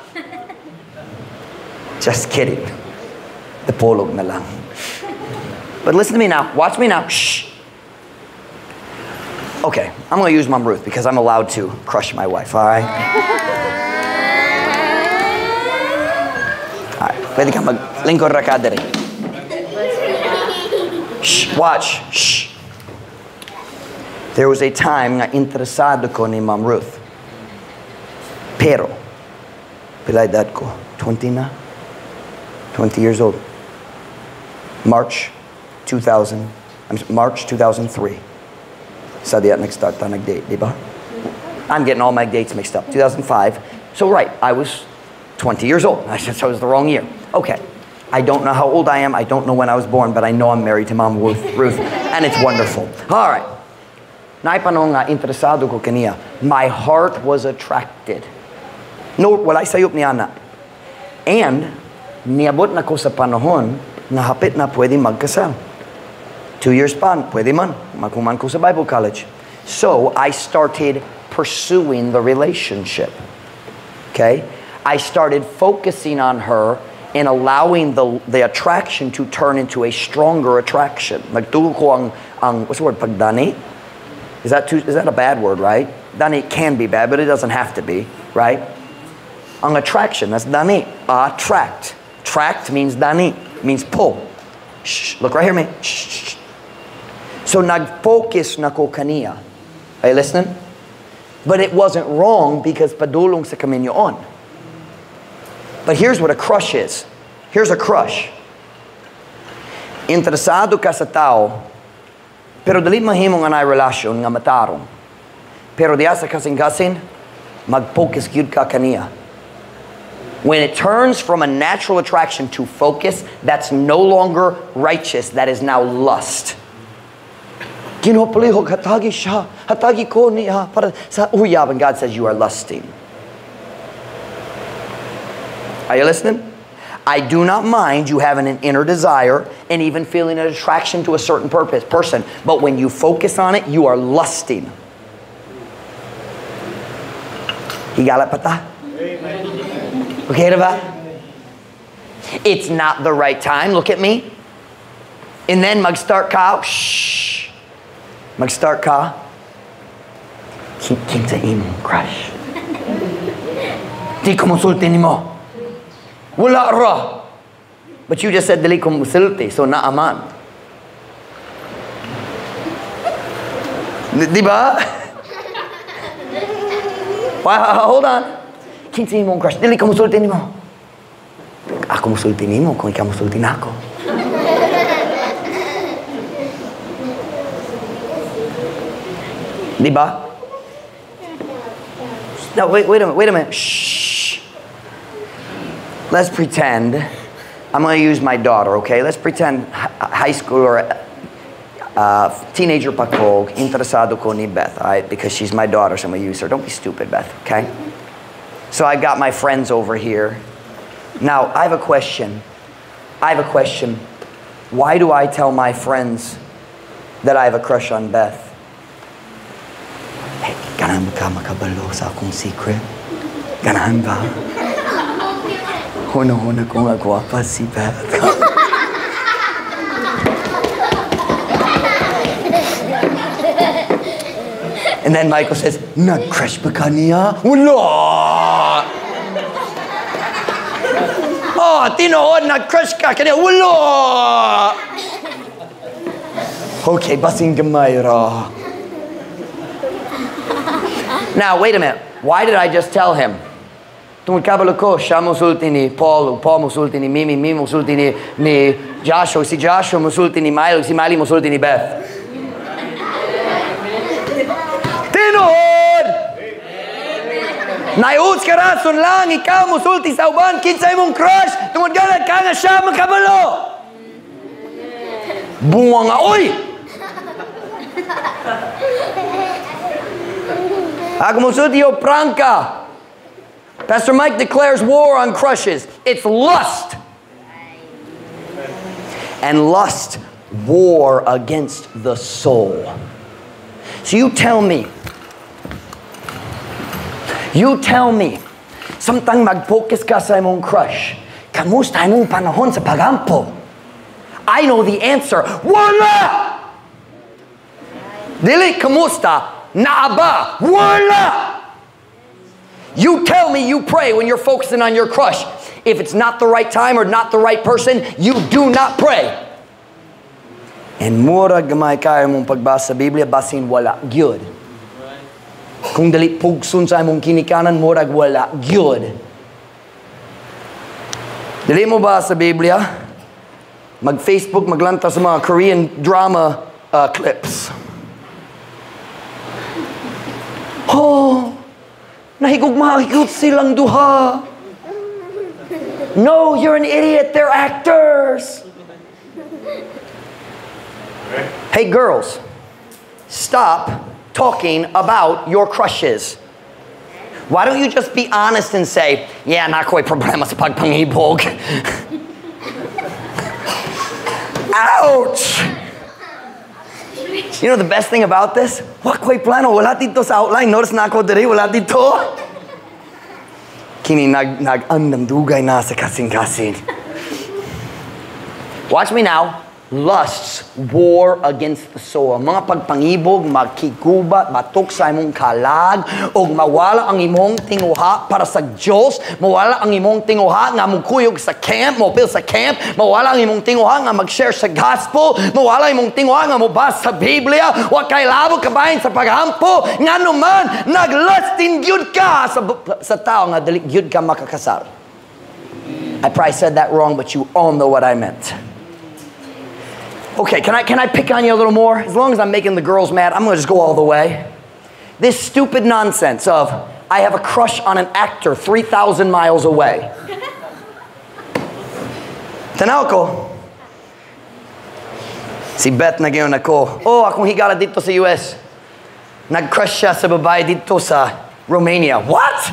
Just kidding. The polog na lang. But listen to me now. Watch me now. Shh. Okay, I'm going to use Mom Ruth because I'm allowed to crush my wife, all right? All right, pwede ka maglingkod ra ka diri. Shh, watch. Shh. There was a time nga interesado ko ni Mom Ruth. Pero, pila edad ko? 20 na? 20 years old. March 2003. Sa diya nag-start ta nag-date, di ba? I'm getting all my dates mixed up. 2005. So right, I was 20 years old. I said so it was the wrong year. Okay. I don't know how old I am. I don't know when I was born, but I know I'm married to Mom Ruth, and it's wonderful. All right. Naipanong nga interesado ko kaniya. My heart was attracted. No, walay sayop niya na. And niabot na ko sa panahon na hapit na pwede magkasal. 2 years pa, pwede man. Magkuman ko sa Bible college. So, I started pursuing the relationship. Okay? I started focusing on her and allowing the attraction to turn into a stronger attraction. Nagtugo ko ang what's the word? Pagdani? Is that a bad word, right? Dani can be bad, but it doesn't have to be, right? Ang attraction, that's dani. Attract. Tract means dani, means pull. Shh, look right here, me. Shh. So nag-focus na ko kaniya. Are you listening? But it wasn't wrong because padulong sa kaminyoon. But here's what a crush is. Here's a crush. Interesado ka sa tao, pero dali mahimong anay relasyon nga matarong. Pero diya sa kasing-kasing, mag-focus gyud ka kaniya. When it turns from a natural attraction to focus, that's no longer righteous. That is now lust. And God says you are lusting. Are you listening? I do not mind you having an inner desire and even feeling an attraction to a certain person. But when you focus on it, you are lusting. Higala pata? Okay, diba? It's not the right time. Look at me. And then mag-start ka. Shh. Mag-start ka. Kinsa imong crush. Di ko musulti nimo. Wala ra. But you just said dili ko musulti, so naaman. Diba? Hold on. Kinsa imong crush. Dili ko musulti nimo. Ako musulti nimo kung ikaw musulti na ako. Diba? No, wait a minute. Shh. Let's pretend, I'm going to use my daughter, okay? Let's pretend high school or teenager pa ko, interesado ko ni Beth, all right? Because she's my daughter, so I'm going to use her. Don't be stupid, Beth, okay? So I got my friends over here. Now, I have a question. Why do I tell my friends that I have a crush on Beth? Hey, ganahan ka makabalo sa akong secret? Ganahan ba? Huna-huna ko nga gwapa si Beth. And then Michael says, nag-crush ba ka niya? Wala! Oh, tinood, nag-crush ka kaniya? Wala! Okay, basing gamay ra. Now, wait a minute. Why did I just tell him? Tungkol kabalo ko, siya musulti ni Paul, Paul musulti ni Mimi, Mimi musulti ni Joshua, si Joshua musulti ni Miley, si Miley musulti ni Beth. Tinood! Naiuts ka rason lang, ikaw musulti sa uban, kinsay mong crush, tungkol galat ka nga siya magkabalo. Bunga nga, oy! Ako musulti yo pranka. Pastor Mike declares war on crushes. It's lust. And lust, war against the soul. So you tell me, samtang mag-focus ka sa imong crush, kamusta imong panahon sa pagampo? I know the answer. Wala! Dili, kamusta? Naaba. Wala! You tell me you pray when you're focusing on your crush. If it's not the right time or not the right person, you do not pray. And mura gamay kaya mong pagbasa sa Biblia, basin wala. Gyud. Kung dali pugsun sa imong kinikanan, murag wala. Gyud. Dali mo ba sa Biblia? Mag-Facebook, maglanta sa mga Korean drama clips. Oh, nahigugma-higug silang duha. No, you're an idiot. They're actors. Hey, girls, stop talking about your crushes. Why don't you just be honest and say, yeah, na ko'y problema sa pagpangibog. Ouch! You know the best thing about this? Wakoy plano, wala dito sa outline. Notice na ako diri, wala dito. Kini nag-andam dugay na sa kasing-kasing. Watch me now. Lusts war against the soul. Mga pagpangibog, magkigubat, matok sa imong kalag, o mawala ang imong tinguha para sa Diyos, mawala ang imong tinguha nga mugkuyog sa camp, mopil sa camp, mawala ang imong tinguha nga mag-share sa gospel, mawala ang imong tinguha nga mobasa sa Biblia, wa kay labo kabahin sa paghampo, nga naman, naglustin gyud ka sa tao nga dili gyud ka makakasal. I probably said that wrong, but you all know what I meant. Okay, can I pick on you a little more? As long as I'm making the girls mad, I'm going to just go all the way. This stupid nonsense of, I have a crush on an actor 3,000 miles away. Tanaw ko. Si Beth na gayon ako. Oh, akong higala dito sa US. Nag-crush siya sa babae dito sa Romania. What?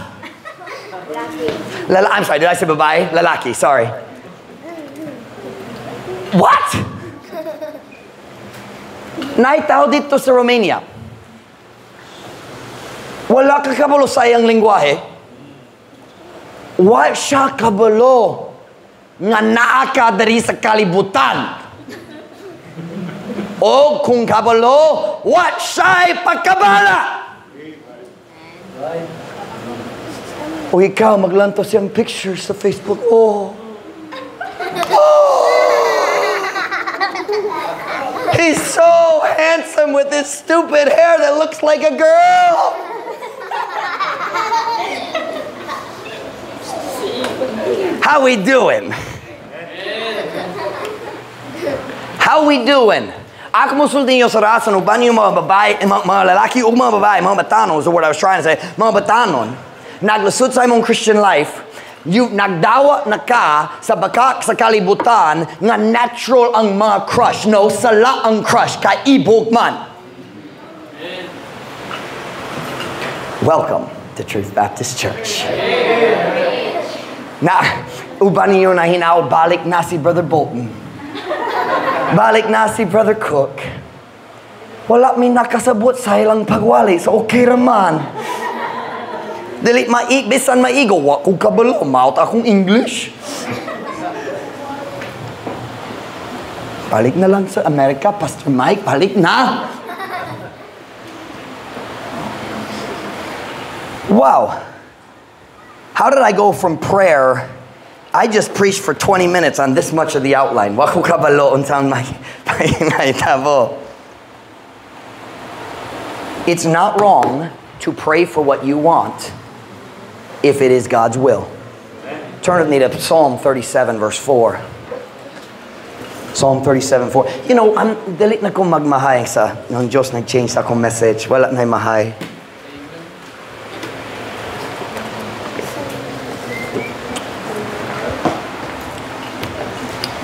I'm sorry, did I say babae? Lalaki, sorry. What? Naitaw dito sa Romania. Wala ka kabalo sa iyang lingwahe. Wa siya kabalo nga naa ka dari sa kalibutan. O kung kabalo, wa siya'y pagkabala. O ikaw, maglantos siyang pictures sa Facebook. Oh. He's so handsome with his stupid hair that looks like a girl. How we doing? How we doing? Ako musulti niyo sa rason, uban yung mga babae, mga lalaki o mga babae, mga batanon, is what I was trying to say, mga batanon, naglusot sa imong Christian life, nagdawa na ka sa bakak sa kalibutan nga natural ang mga crush. No, sala ang crush, kaibog man. Welcome to Truth Baptist Church. Na, uban niyo na hinaw, balik na si Brother Bolton. Balik na si Brother Cook. Wala mi nakasabot sa ilang pagwali. So okay raman. Dili bisan maigo. Wa kong kabalo. Maut akong English. Balik na lang sa Amerika. Pastor Mike, balik na. Wow. How did I go from prayer? I just preached for 20 minutes on this much of the outline. Waku kabalo untang may tabo. It's not wrong to pray for what you want if it is God's will. Turn with me to Psalm 37 verse 4. Psalm 37 4. You know, dili na ko magmahay sa ng Diyos nag-change sa akong message. Wala na mahay.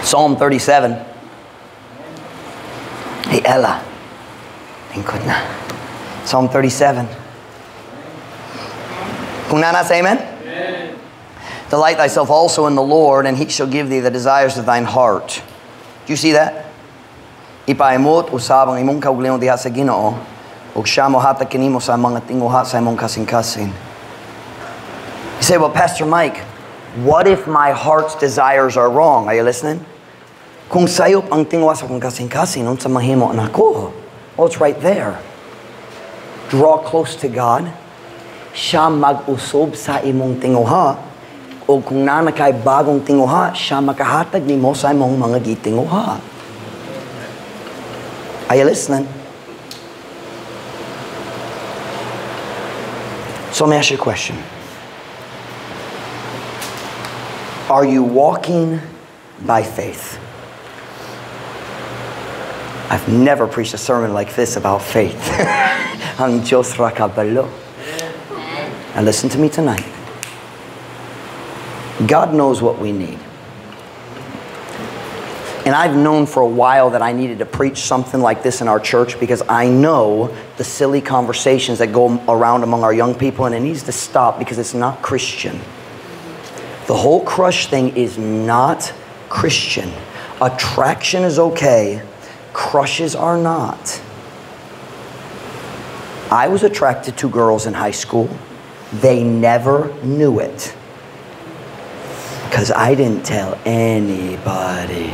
Psalm 37. Hey, Ella. Lingkod na. Psalm 37. Kung nana say amen? Amen. Delight thyself also in the Lord, and He shall give thee the desires of thine heart. Do you see that? Ipaimot usab ang imong kaugalingon diha sa Ginoo, ug siya mohatag kanimo sa mga tinguha sa imong kasing-kasing. You say, well, Pastor Mike, what if my heart's desires are wrong? Are you listening? Kung sayop ang tingwa sa kong kasing-kasing, unsa mahimo nako? Oh, it's right there. Draw close to God. Siya mag-usob sa imong tinguha. O kung na kay bagong tinguha, siya makahatag nimo sa imong mga gitinguha. Are you listening? So let me ask you a question. Are you walking by faith? I've never preached a sermon like this about faith. Ang Diyos rakabalo. And listen to me tonight. God knows what we need. And I've known for a while that I needed to preach something like this in our church because I know the silly conversations that go around among our young people, and it needs to stop because it's not Christian. The whole crush thing is not Christian. Attraction is okay. Crushes are not. I was attracted to girls in high school. They never knew it. Because I didn't tell anybody.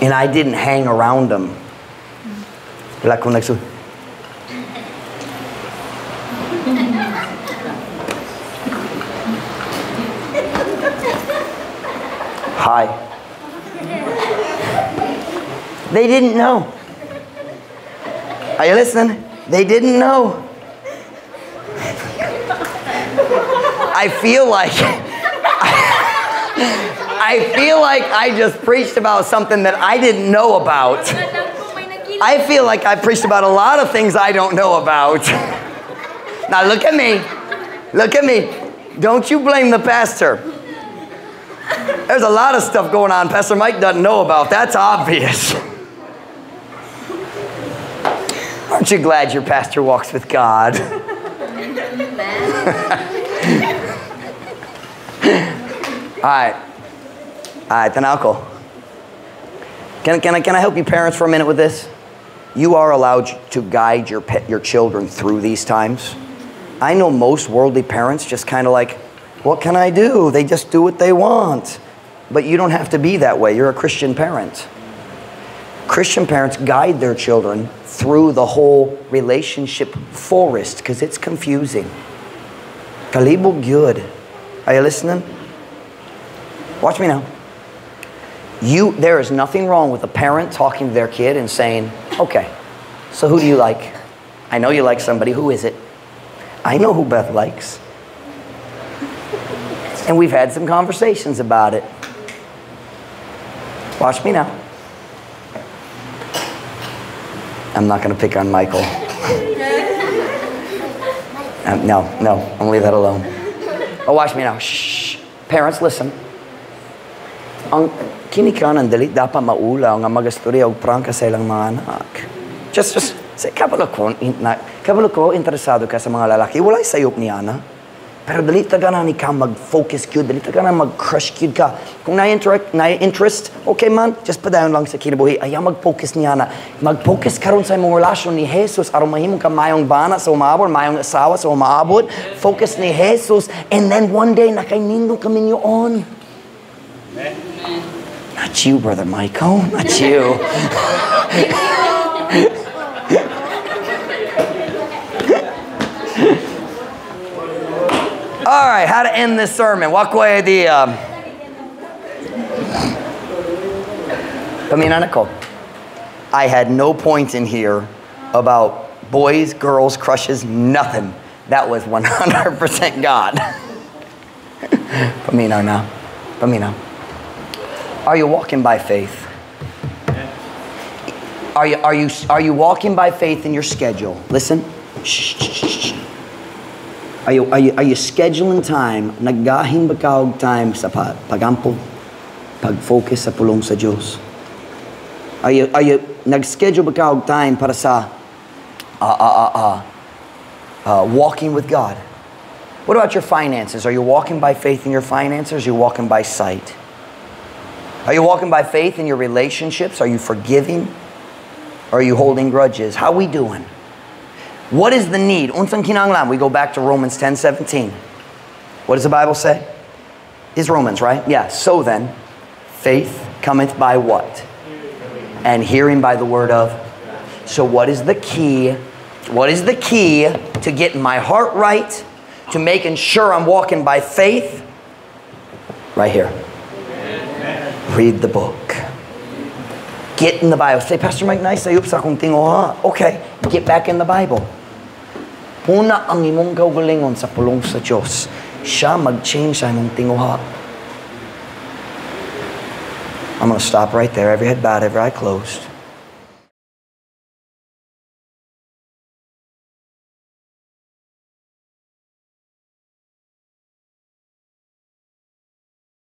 And I didn't hang around them. Like when hi. They didn't know. Are you listening? They didn't know. I feel like I just preached about something that I didn't know about. I feel like I preached about a lot of things I don't know about. Now look at me. Look at me. Don't you blame the pastor. There's a lot of stuff going on Pastor Mike doesn't know about. That's obvious. Aren't you glad your pastor walks with God? All right. Tanako. Can I help you parents for a minute with this? You are allowed to guide your children through these times. I know most worldly parents just kind of like, what can I do? They just do what they want. But you don't have to be that way. You're a Christian parent. Christian parents guide their children through the whole relationship forest because it's confusing. Kalibog good. Are you listening? Watch me now. There is nothing wrong with a parent talking to their kid and saying, okay, so who do you like? I know you like somebody. Who is it? I know who Beth likes. And we've had some conversations about it. Watch me now. I'm not going to pick on Michael. No, I'm going to leave that alone. Oh, watch me now. Shh. Parents, listen. Ang kinikanan dali dapat maulaw nga magastorya og prangka sa ilang mga anak. Just say, kabalo ko interesado ka sa mga lalaki. Walay sayop niya na. Pero dali ta gana ni ka mag-focus kyud, dali ta gana mag-crush kyud ka. Kung na-interest, okay man, just padayon lang sa kinabuhi. Ayaw mag-focus niya na. Mag-focus karon sa imong relasyon ni Jesus aron mahimong ka mayong bana sa umaabot, mayong asawa sa umaabot. Focus ni Jesus, and then one day nakainindo kami niyon. Not you, Brother Michael. Not you. All right, how to end this sermon. Wakwa di Paminanako. I had no point in here about boys, girls, crushes, nothing. That was 100% God. Pamino now. Pamino. Are you walking by faith? Are you walking by faith in your schedule? Listen. Shh. Are you scheduling time? Naggahin ba ka og time sa pagampo, pag-focus sa pulong sa Diyos? Are you nag-schedule ba ka og time para sa walking with God? What about your finances? Are you walking by faith in your finances? Or are you walking by sight? Are you walking by faith in your relationships? Are you forgiving? Or are you holding grudges? How are we doing? What is the need? Unsang kinanglan? We go back to Romans 10:17. What does the Bible say? It's Romans, right? Yeah. So then, faith cometh by what? And hearing by the word of. So what is the key? What is the key to getting my heart right? To making sure I'm walking by faith? Right here. Read the book. Get in the Bible. Say, Pastor Mike, nice sayup sa akong tinguha. Okay, get back in the Bible. Una ang imong kaugalingon sa pulong sa Diyos. Siya mag-change sa imong tinguha. I'm going to stop right there. Every head bowed, every eye closed.